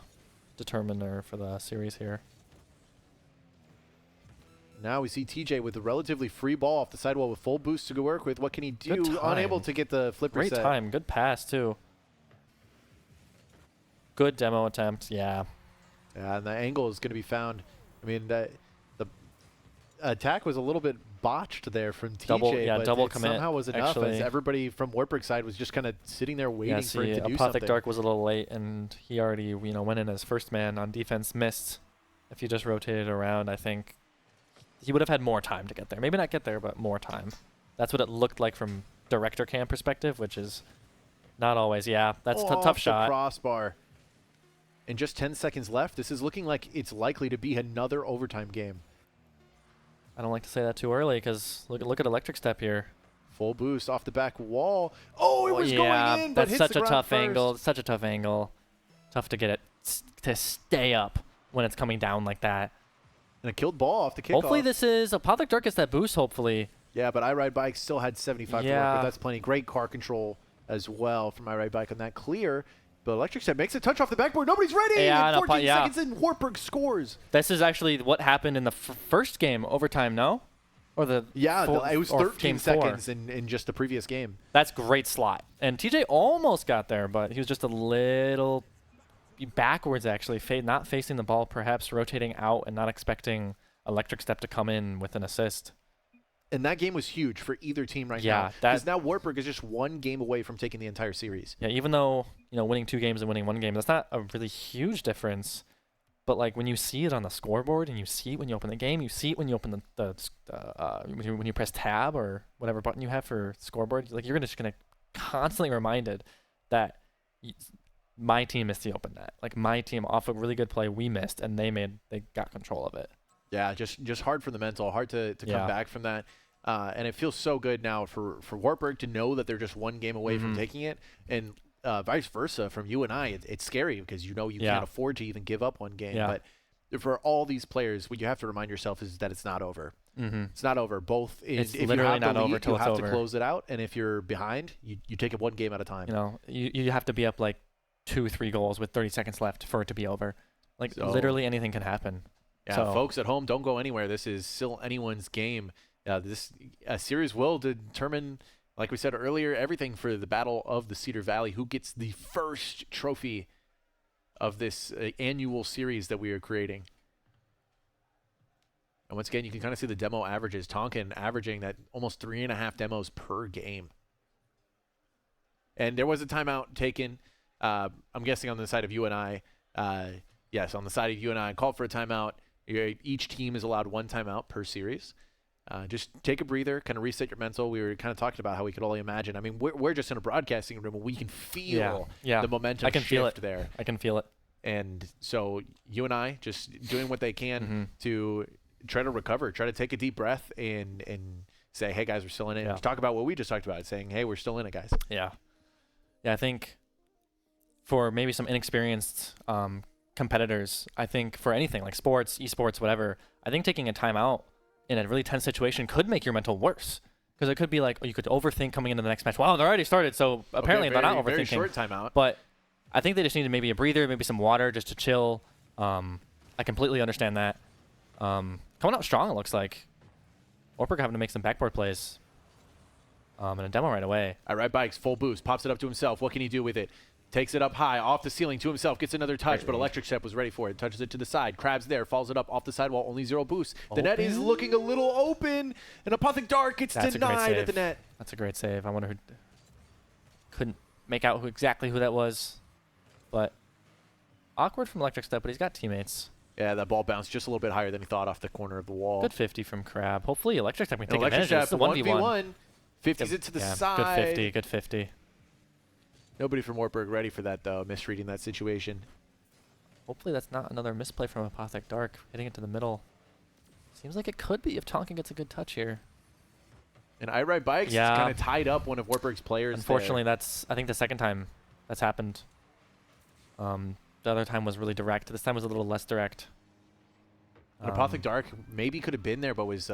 determiner for the series here. Now we see TJ with a relatively free ball off the sidewall with full boost to go work with. What can he do? Good time. Unable to get the flipper Great set. time. Good pass, too. Good demo attempt. Yeah. Yeah, and the angle is going to be found. I mean, the attack was a little bit botched there from TJ, but double it commit, somehow was enough actually. as everybody from Wartburg's side was just kind of sitting there waiting for him to do Apothic something. Dark was a little late, and he already went in as first man on defense, missed. If he just rotated around, I think he would have had more time to get there. Maybe not get there, but more time. That's what it looked like from director cam perspective, which is not always. Yeah, that's a tough shot. Crossbar. And just 10 seconds left. This is looking like it's likely to be another overtime game. I don't like to say that too early because look at Electric Step here. Full boost off the back wall. Oh, it was going in, but that's hits such the a ground tough first. angle. Such a tough angle. Tough to get it to stay up when it's coming down like that. And a killed ball off the kickoff. Hopefully this is Apothic Dark gets that boost. Hopefully. Yeah, but I Ride Bike still had 75 to work Yeah. with. That's plenty. Great car control as well from I Ride Bike on that clear. But Electric Step makes a touch off the backboard. Nobody's ready. Yeah, And no, 14 yeah. seconds in, Wartburg scores. This is actually what happened in the first game, overtime, no? Or the It was 13 game seconds in just the previous game. That's great slot. And TJ almost got there, but he was just a little backwards, actually, not facing the ball, perhaps rotating out and not expecting Electric Step to come in with an assist. And that game was huge for either team right now. Yeah, Because now Wartburg is just one game away from taking the entire series. Yeah, even though, winning 2 games and winning 1 game, that's not a really huge difference. But like when you see it on the scoreboard and you see it when you open the game, you see it when you open when you press tab or whatever button you have for scoreboard, like you're just gonna constantly reminded that my team missed the open net. Like my team off a really good play we missed and they got control of it. Yeah, just hard for the mental, hard to come back from that. And it feels so good now for Wartburg to know that they're just one game away from taking it. And vice versa from UNI, it's scary because you can't afford to even give up one game. Yeah. But for all these players, what you have to remind yourself is that it's not over. It's not over. Both It's if you literally have the not over lead, till you it's have over. to close it out. And if you're behind, you take it one game at a time. You have to be up like 2-3 goals with 30 seconds left for it to be over. Like literally anything can happen. Yeah, So, folks at home, don't go anywhere. This is still anyone's game. This series will determine, like we said earlier, everything for the Battle of the Cedar Valley. Who gets the first trophy of this annual series that we are creating? And once again, you can kind of see the demo averages. Tonkin averaging that almost 3.5 demos per game. And there was a timeout taken, I'm guessing on the side of UNI. Yes, on the side of UNI, called for a timeout. Each team is allowed 1 timeout per series. Just take a breather, kind of reset your mental. We were kind of talking about how we could only imagine. I mean, we're just in a broadcasting room, and we can feel the momentum I can shift feel it there. I can feel it. And so UNI just doing what they can to try to recover, try to take a deep breath and say, hey, guys, we're still in it. Yeah. Talk about what we just talked about, saying, hey, we're still in it, guys. Yeah. Yeah, I think for maybe some inexperienced competitors, I think for anything like sports, esports, whatever, I think taking a timeout in a really tense situation could make your mental worse. Because it could be like, you could overthink coming into the next match. Wow, they're already started, so apparently they're not overthinking. Very short timeout. But I think they just needed maybe a breather, maybe some water just to chill. I completely understand that. Coming out strong, it looks like. Wartburg having to make some backboard plays. And a demo right away. I Ride Bikes, full boost, pops it up to himself. What can he do with it? Takes it up high, off the ceiling to himself, gets another touch, but Electric Step was ready for it. Touches it to the side, Crab's there, follows it up off the sidewall, only 0 boost. The net is looking a little open, and Apothic Dark gets denied at the net. That's a great save. I wonder who couldn't make out exactly who that was, but awkward from Electric Step, but he's got teammates. Yeah, that ball bounced just a little bit higher than he thought off the corner of the wall. Good 50 from Crab. Hopefully Electric Step can take Electric advantage Step, of this. 1v1. 50s it to the side. Good 50, good 50. Nobody from Wartburg ready for that, though, misreading that situation. Hopefully that's not another misplay from Apothic Dark, hitting it to the middle. Seems like it could be if Tonkin gets a good touch here. And I Ride Bikes kind of tied up one of Wartburg's players. Unfortunately, that's, I think, the second time that's happened. The other time was really direct. This time was a little less direct. And Apothic Dark maybe could have been there, but was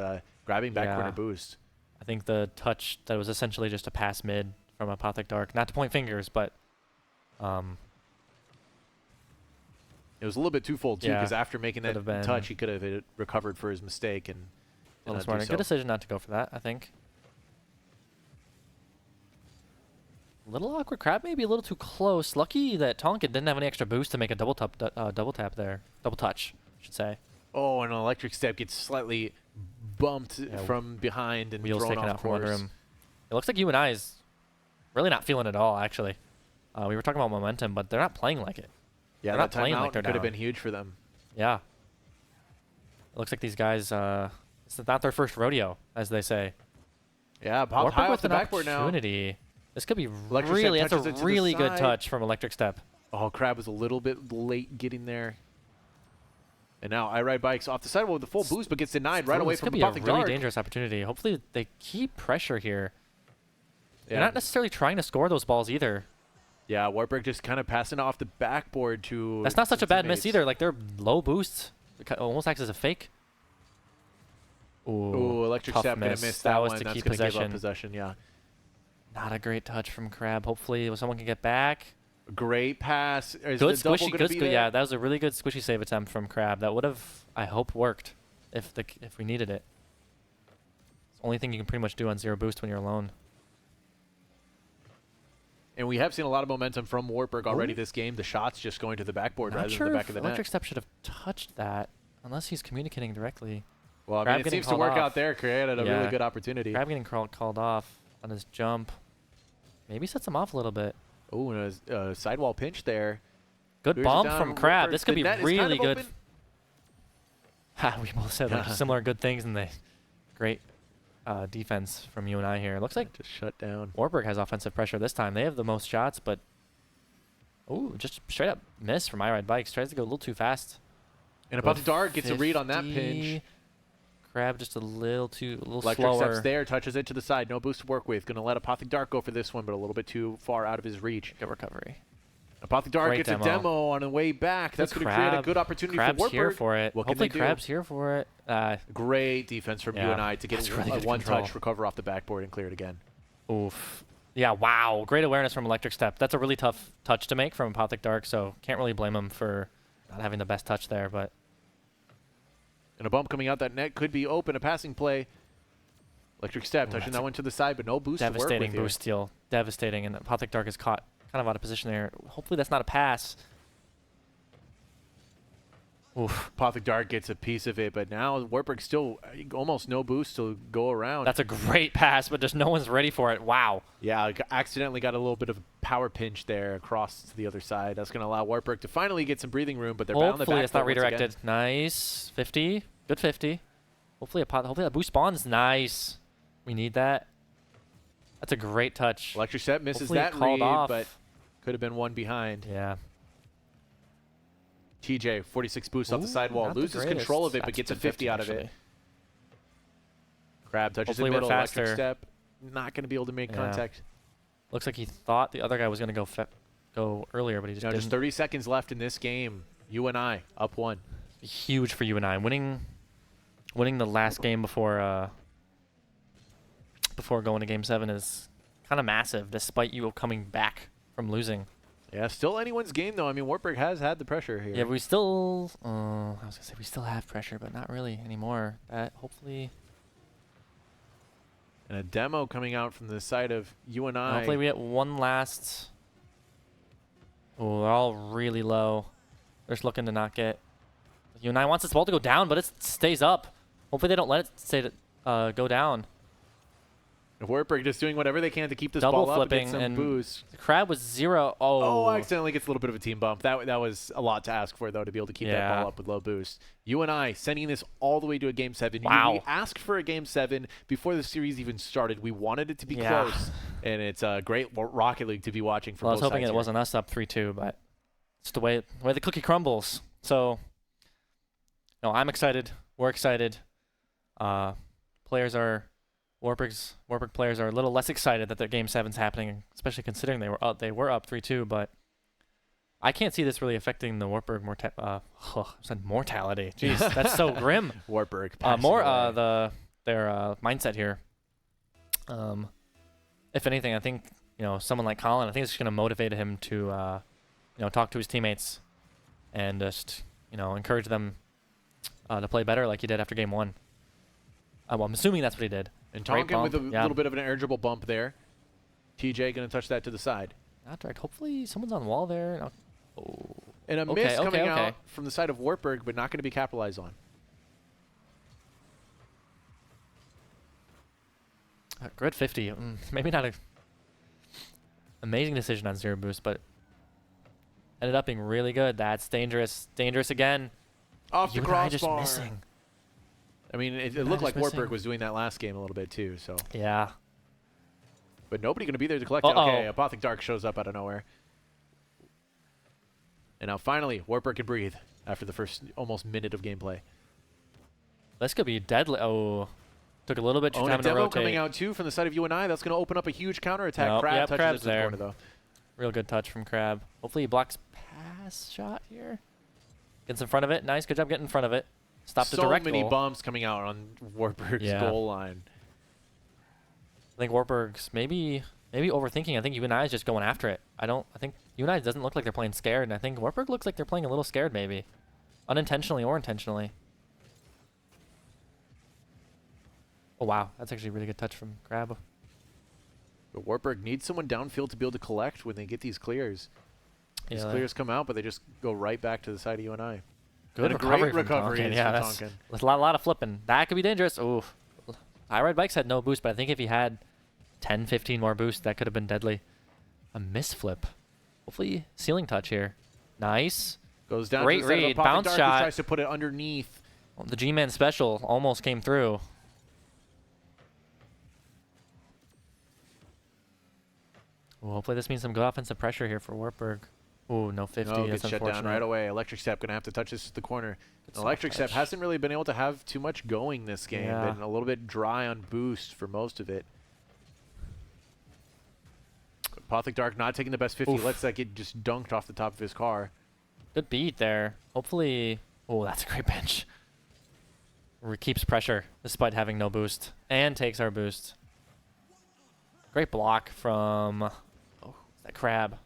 grabbing back corner boost. I think the touch that was essentially just a pass mid from Apothic Dark. Not to point fingers, but it was a little bit twofold, too, because after making that touch, he could have recovered for his mistake. And A little not do smarter. so. Good decision not to go for that, I think. A little awkward. Crab maybe a little too close. Lucky that Tonkin didn't have any extra boost to make a double tap there. Double touch, I should say. Oh, and an electric step gets slightly bumped from behind and Wheels thrown taken off out from under course. him. It looks like UNI is really not feeling it at all, actually. We were talking about momentum, but they're not playing like it. Yeah, They're that not playing like timeout they're could have down. been huge for them. Yeah. It looks like these guys, it's not their first rodeo, as they say. Yeah, pop Wartburg high with off the an backboard now. opportunity. This could be Electric really, step that's touches it a to the really good side. touch from Electric Step. Oh, Crab was a little bit late getting there. And now I Ride Bikes off the sidewall with the full boost, but gets denied right away This from could be a Apothic really Dark. dangerous opportunity. Hopefully they keep pressure here. Yeah. They're not necessarily trying to score those balls either. Yeah, Wartburg just kind of passing off the backboard to. That's not such a bad miss teammates. either. Like, they're low boosts. It almost acts as a fake. Ooh, Electric tough Step gonna miss. miss That that was one. to That's keep gonna give up possession. possession. Yeah. Not a great touch from Crab. Hopefully someone can get back. Great pass. Is Good the double squishy, gonna good be squishy. there? Yeah, that was a really good squishy save attempt from Crab. That would have, I hope, worked if we needed it. It's the only thing you can pretty much do on zero boost when you're alone. And we have seen a lot of momentum from Wartburg already this game. The shots just going to the backboard Not rather sure than the if back of the Electric net. Step should have touched that, unless he's communicating directly. Well, I Crab mean, it getting seems to called work off. out there. Created a Yeah. really good opportunity. Crab getting called off on his jump. Maybe sets him off a little bit. Oh, and a sidewall pinch there. Good Clears it bump down. from Crab. Wartburg. This could The be net is really kind of good. open. Ha, we both said like similar good things in the great defense from UNI here. It looks like Just shut down. Wartburg has offensive pressure this time. They have the most shots, but ooh, just straight up miss from I Ride Bikes. Tries to go a little too fast. And Apothic Dark gets a read on that 50. pinch. Crab just a little Electric slower. steps there, touches it to the side. No boost to work with. Going to let Apothic Dark go for this one, but a little bit too far out of his reach. Good recovery. Apothic Dark Great gets demo. a demo on the way back. That's going to create a good opportunity Crab's for Wartburg. here for it. What Hopefully can they do? Crab's here for it. Great defense from Yeah, UNI to get that's a really good one-touch control. recover off the backboard and clear it again. Oof. Yeah, wow. Great awareness from Electric Step. That's a really tough touch to make from Apothic Dark, so can't really blame him for not having the best touch there, but And a bump coming out that net could be open. A passing play. Electric Step Ooh, touching that's that one to the side, but no boost to work devastating with here. boost steal. Devastating, and Apothic Dark is caught kind of out of position there. Hopefully that's not a pass. Oof. Apothic Dark gets a piece of it, but now Wartburg still almost no boost to go around. That's a great pass, but just no one's ready for it. Wow. Yeah, accidentally got a little bit of a power pinch there across to the other side. That's going to allow Wartburg to finally get some breathing room, but they're bound the Hopefully back. it's not foot once again. redirected. Nice. 50. Good 50. Hopefully that boost spawns. Nice. We need that. That's a great touch. Electric Step misses Hopefully it that called read, off. but could have been one behind. Yeah. TJ, 46 boost off the Ooh, sidewall, not the loses control of greatest. it, but That's gets a good 50 out of it. actually. Crab touches Hopefully the we're middle, Electric faster. Step, not going to be able to make Yeah. contact. Looks like he thought the other guy was going to go earlier, but he just Now didn't. just 30 seconds left in this game. UNI up one. Huge for UNI. Winning the last game before going to Game 7 is kind of massive, despite you coming back from losing. Yeah, still anyone's game, though. I mean, Wartburg has had the pressure here. Yeah, we still. I was gonna say we still have pressure, but not really anymore. Hopefully. And a demo coming out from the side of UNI. Hopefully we get one last. Oh, they're all really low. They're just looking to not get. UNI wants this ball to go down, but it stays up. Hopefully they don't let it go down. Wartburg just doing whatever they can to keep this Double ball up and flipping get some and boost. The Crab was 0. Oh, Oh, accidentally gets a little bit of a team bump. That was a lot to ask for, though, to be able to keep that Yeah. ball up with low boost. UNI sending this all the way to a Game 7. Wow. We asked for a Game 7 before the series even started. We wanted it to be Yeah. close, and it's a great Rocket League to be watching for well, I was both hoping sides it here. wasn't us up 3-2, but it's the way the cookie crumbles. So, no, I'm excited. We're excited. Wartburg players are a little less excited that their Game 7's happening, especially considering they were up 3-2. But I can't see this really affecting the Wartburg mortality. Jeez, that's so grim. Wartburg. Their mindset here. If anything, I think someone like Colin, I think it's just going to motivate him to talk to his teammates and just encourage them to play better like he did after Game 1. Well, I'm assuming that's what he did. And Great Tonkin with a bump, yeah. little bit of an eligible bump there. TJ going to touch that to the side. Not direct. Hopefully someone's on the wall there. No. Oh. And a miss coming out from the side of Wartburg, but not going to be capitalized on. Grid 50. Maybe not a amazing decision on zero boost, but ended up being really good. That's dangerous. Dangerous again. Off the crossbar. Just missing. I mean, it looked like Wartburg was doing that last game a little bit too. So yeah. But nobody going to be there to collect it. Okay, Apothic Dark shows up out of nowhere. And now finally, Wartburg can breathe after the first almost minute of gameplay. This could be deadly. Oh, took a little bit too time to rotate. Coming out too from the side of UNI. That's going to open up a huge counterattack. Nope, Crab touches Crab's it to the corner though. Real good touch from Crab. Hopefully he blocks pass shot here. Gets in front of it. Nice. Good job getting in front of it. Stop the direct So many goal. bumps coming out on Wartburg's goal line. I think Wartburg's maybe overthinking. I think UNI is just going after it. I think UNI doesn't look like they're playing scared, and I think Wartburg looks like they're playing a little scared maybe. Unintentionally or intentionally. Oh wow, that's actually a really good touch from Crab. But Wartburg needs someone downfield to be able to collect when they get these clears. These clears come out, but they just go right back to the side of UNI. Good recovery from Tonkin. Yeah, that's a lot of flipping. That could be dangerous. Oof. iRide Bikes had no boost, but I think if he had 10, 15 more boosts, that could have been deadly. A misflip. Hopefully, ceiling touch here. Nice. Goes down. Great read. Bounce shot. Tries to put it underneath. Well, the G-Man special almost came through. Ooh, hopefully this means some good offensive pressure here for Wartburg. Ooh, no 50. No, that's gets shut down right away. Electric Step going to have to touch this to the corner. Electric Step hasn't really been able to have too much going this game. Yeah. Been a little bit dry on boost for most of it. Apothic Dark not taking the best 50. Oof. Lets that get just dunked off the top of his car. Good beat there. Hopefully. Oh, that's a great bench. Keeps pressure despite having no boost. And takes our boost. Great block from that Crab.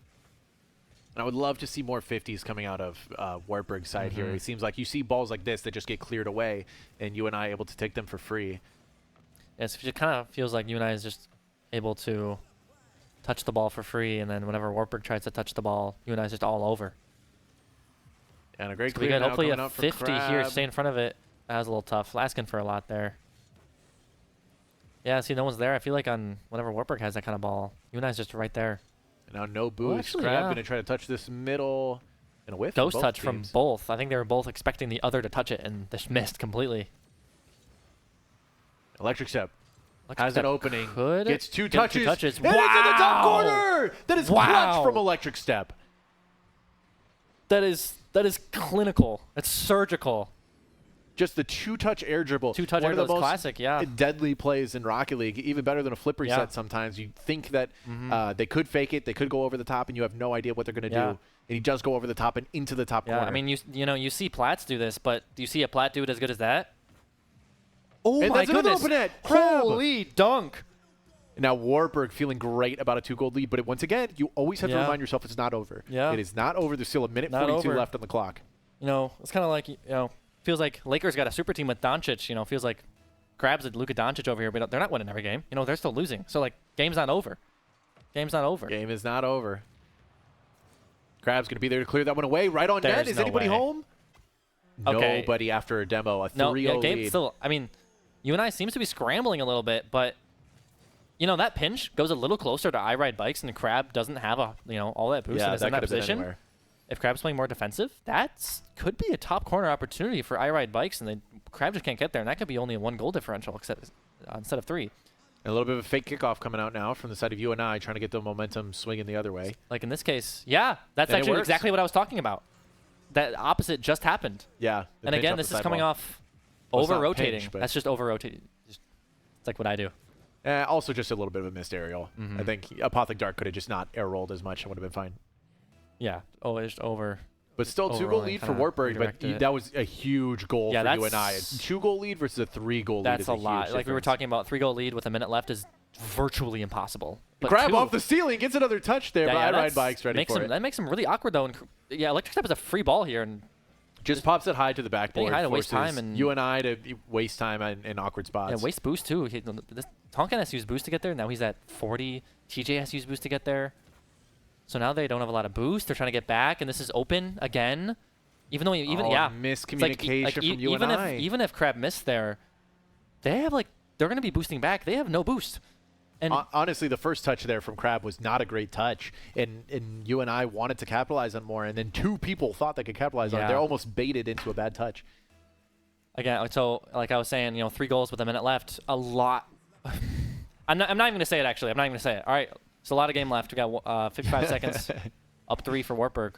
And I would love to see more 50s coming out of Wartburg's side here. It seems like you see balls like this that just get cleared away, and UNI able to take them for free. Yes, it kind of feels like UNI is just able to touch the ball for free, and then whenever Wartburg tries to touch the ball, UNI is just all over. And a great clear. Hopefully a 50 here, stay in front of it. That was a little tough. Asking for a lot there. Yeah, see, no one's there. I feel like on whenever Wartburg has that kind of ball, UNI's just right there. And now no boost. Actually, Crab going to try to touch this middle and a whiff. Ghost touch from both. I think they were both expecting the other to touch it, and just missed completely. Electric Step has an opening. Gets two touches. Wow. And it's in the top corner. That is clutch from Electric Step. That is clinical. That's surgical. Just the two-touch air dribble. Two-touch air dribble is classic, yeah. Deadly plays in Rocket League, even better than a flip reset sometimes. You think that they could fake it, they could go over the top, and you have no idea what they're going to do. And he does go over the top and into the top corner. I mean, you see Platts do this, but do you see a Platt do it as good as that? Oh and my goodness. Open net. Holy dunk. Now Wartburg feeling great about a 2-goal lead, but once again, you always have to remind yourself it's not over. Yeah. It is not over. There's still a minute 42 left on the clock. It's kind of like, feels like Lakers got a super team with Doncic. Feels like Crabs at Luka Doncic over here, but they're not winning every game. They're still losing. So, like, game's not over. Game's not over. Game is not over. Crab's going to be there to clear that one away. Right on net. Is anybody home? Okay. Nobody after a demo. A 3-0 lead. Still, I mean, UNI seems to be scrambling a little bit, but, that pinch goes a little closer to iRide Bikes, and Crab doesn't have all that boost and is in that position. If Crab's playing more defensive, that could be a top corner opportunity for iRide Bikes, and Crab just can't get there, and that could be only a 1-goal differential instead of 3. And a little bit of a fake kickoff coming out now from the side of UNI, trying to get the momentum swinging the other way. Like in this case, that's actually exactly what I was talking about. That opposite just happened. Yeah. And again, this is coming off over-rotating. That's just over-rotating. It's like what I do. Also just a little bit of a missed aerial. I think Apothic Dark could have just not air-rolled as much and would have been fine. Yeah, just over. But still, 2-goal lead for Wartburg, but that was a huge goal for UNI. A 2-goal lead versus a 3-goal lead is a lot. Like we were talking about, 3-goal lead with a minute left is virtually impossible. But Grab off the ceiling, gets another touch there, but iRide Bike's ready for it. That makes him really awkward, though. And Electric Step is a free ball here, and Just pops it high to the backboard. high to waste forces time and UNI to waste time in awkward spots. Yeah, waste boost too. Tonkin has to use boost to get there. Now he's at 40. TJ has to use boost to get there. So now they don't have a lot of boost. They're trying to get back, and this is open again. Even though miscommunication from UNI. Even if Crab missed there, they're going to be boosting back. They have no boost. And honestly, the first touch there from Crab was not a great touch, and UNI wanted to capitalize on more, and then two people thought they could capitalize on it. They're almost baited into a bad touch. Again, so like I was saying, 3 goals with a minute left. A lot. I'm not even going to say it, actually. I'm not even going to say it. All right, it's a lot of game left. We got 55 seconds. Up 3 for Wartburg.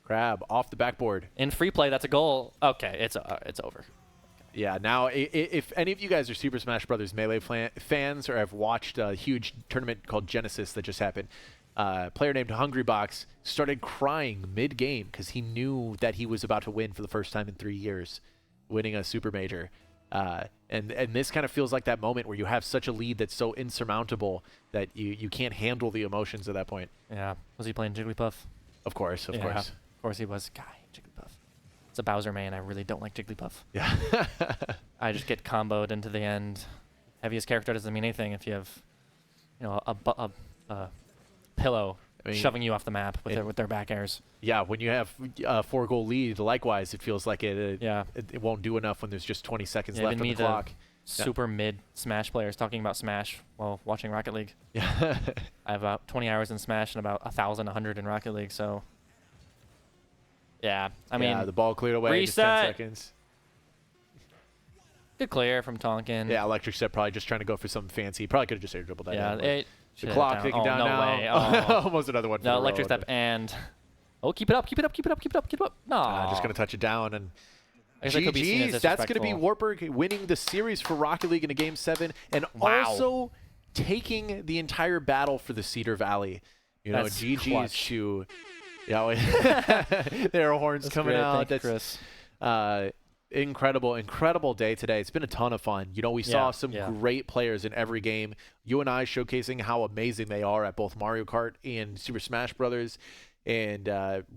Crab off the backboard. In free play, that's a goal. Okay, it's over. Yeah, now if any of you guys are Super Smash Bros. Melee fans or have watched a huge tournament called Genesis that just happened, a player named Hungrybox started crying mid-game because he knew that he was about to win for the first time in 3 years, winning a Super Major. And this kind of feels like that moment where you have such a lead that's so insurmountable that you can't handle the emotions at that point. Yeah. Was he playing Jigglypuff? Of course, of course. Of course he was. Guy, Jigglypuff. It's a Bowser main. I really don't like Jigglypuff. Yeah. I just get comboed into the end. Heaviest character doesn't mean anything if you have, a pillow shoving you off the map with their back airs. Yeah, when you have a 4-goal lead, likewise, it feels like it won't do enough when there's just 20 seconds left on the clock. Super mid Smash players talking about Smash while watching Rocket League. Yeah. I have about 20 hours in Smash and about 1,100 in Rocket League, so yeah. I mean, the ball cleared away. Reset. Just 10 seconds. Good clear from Tonkin. Yeah, Electric Step probably just trying to go for something fancy. Probably could have just air dribbled that. Yeah, the clock ticking down no now. Way. Oh. Almost another one. No, Electric Step and keep it up, keep it up, keep it up, keep it up, keep it up. No, just gonna touch it down and. GG's, that's going to be Wartburg winning the series for Rocket League in a Game 7 and also taking the entire battle for the Cedar Valley. That's GG's clutch. to... Yeah, there are horns that's coming great. out. Thank you, Chris. Incredible day today. It's been a ton of fun. We saw some yeah. great players in every game. UNI showcasing how amazing they are at both Mario Kart and Super Smash Brothers. And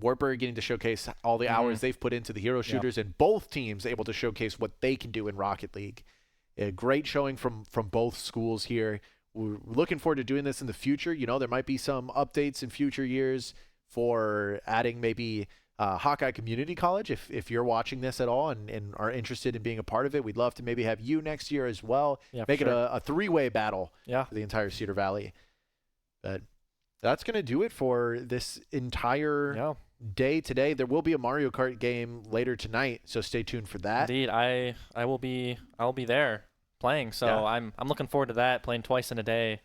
Wartburg getting to showcase all the hours they've put into the hero shooters, and both teams able to showcase what they can do in Rocket League. A great showing from both schools here. We're looking forward to doing this in the future. There might be some updates in future years for adding maybe Hawkeye Community College. If you're watching this at all and are interested in being a part of it, we'd love to maybe have you next year as well. Yeah, Make it a 3-way battle for the entire Cedar Valley. But that's going to do it for this entire day today. There will be a Mario Kart game later tonight, so stay tuned for that. Indeed, I'll be there playing, so I'm looking forward to that, playing twice in a day.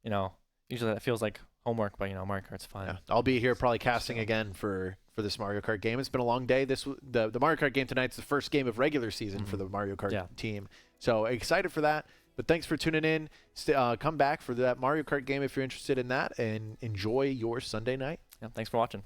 Usually that feels like homework, but Mario Kart's fun. Yeah. I'll be here probably casting again for this Mario Kart game. It's been a long day. The Mario Kart game tonight's the first game of regular season for the Mario Kart team. So excited for that. But thanks for tuning in. Come back for that Mario Kart game if you're interested in that, and enjoy your Sunday night. Yeah, thanks for watching.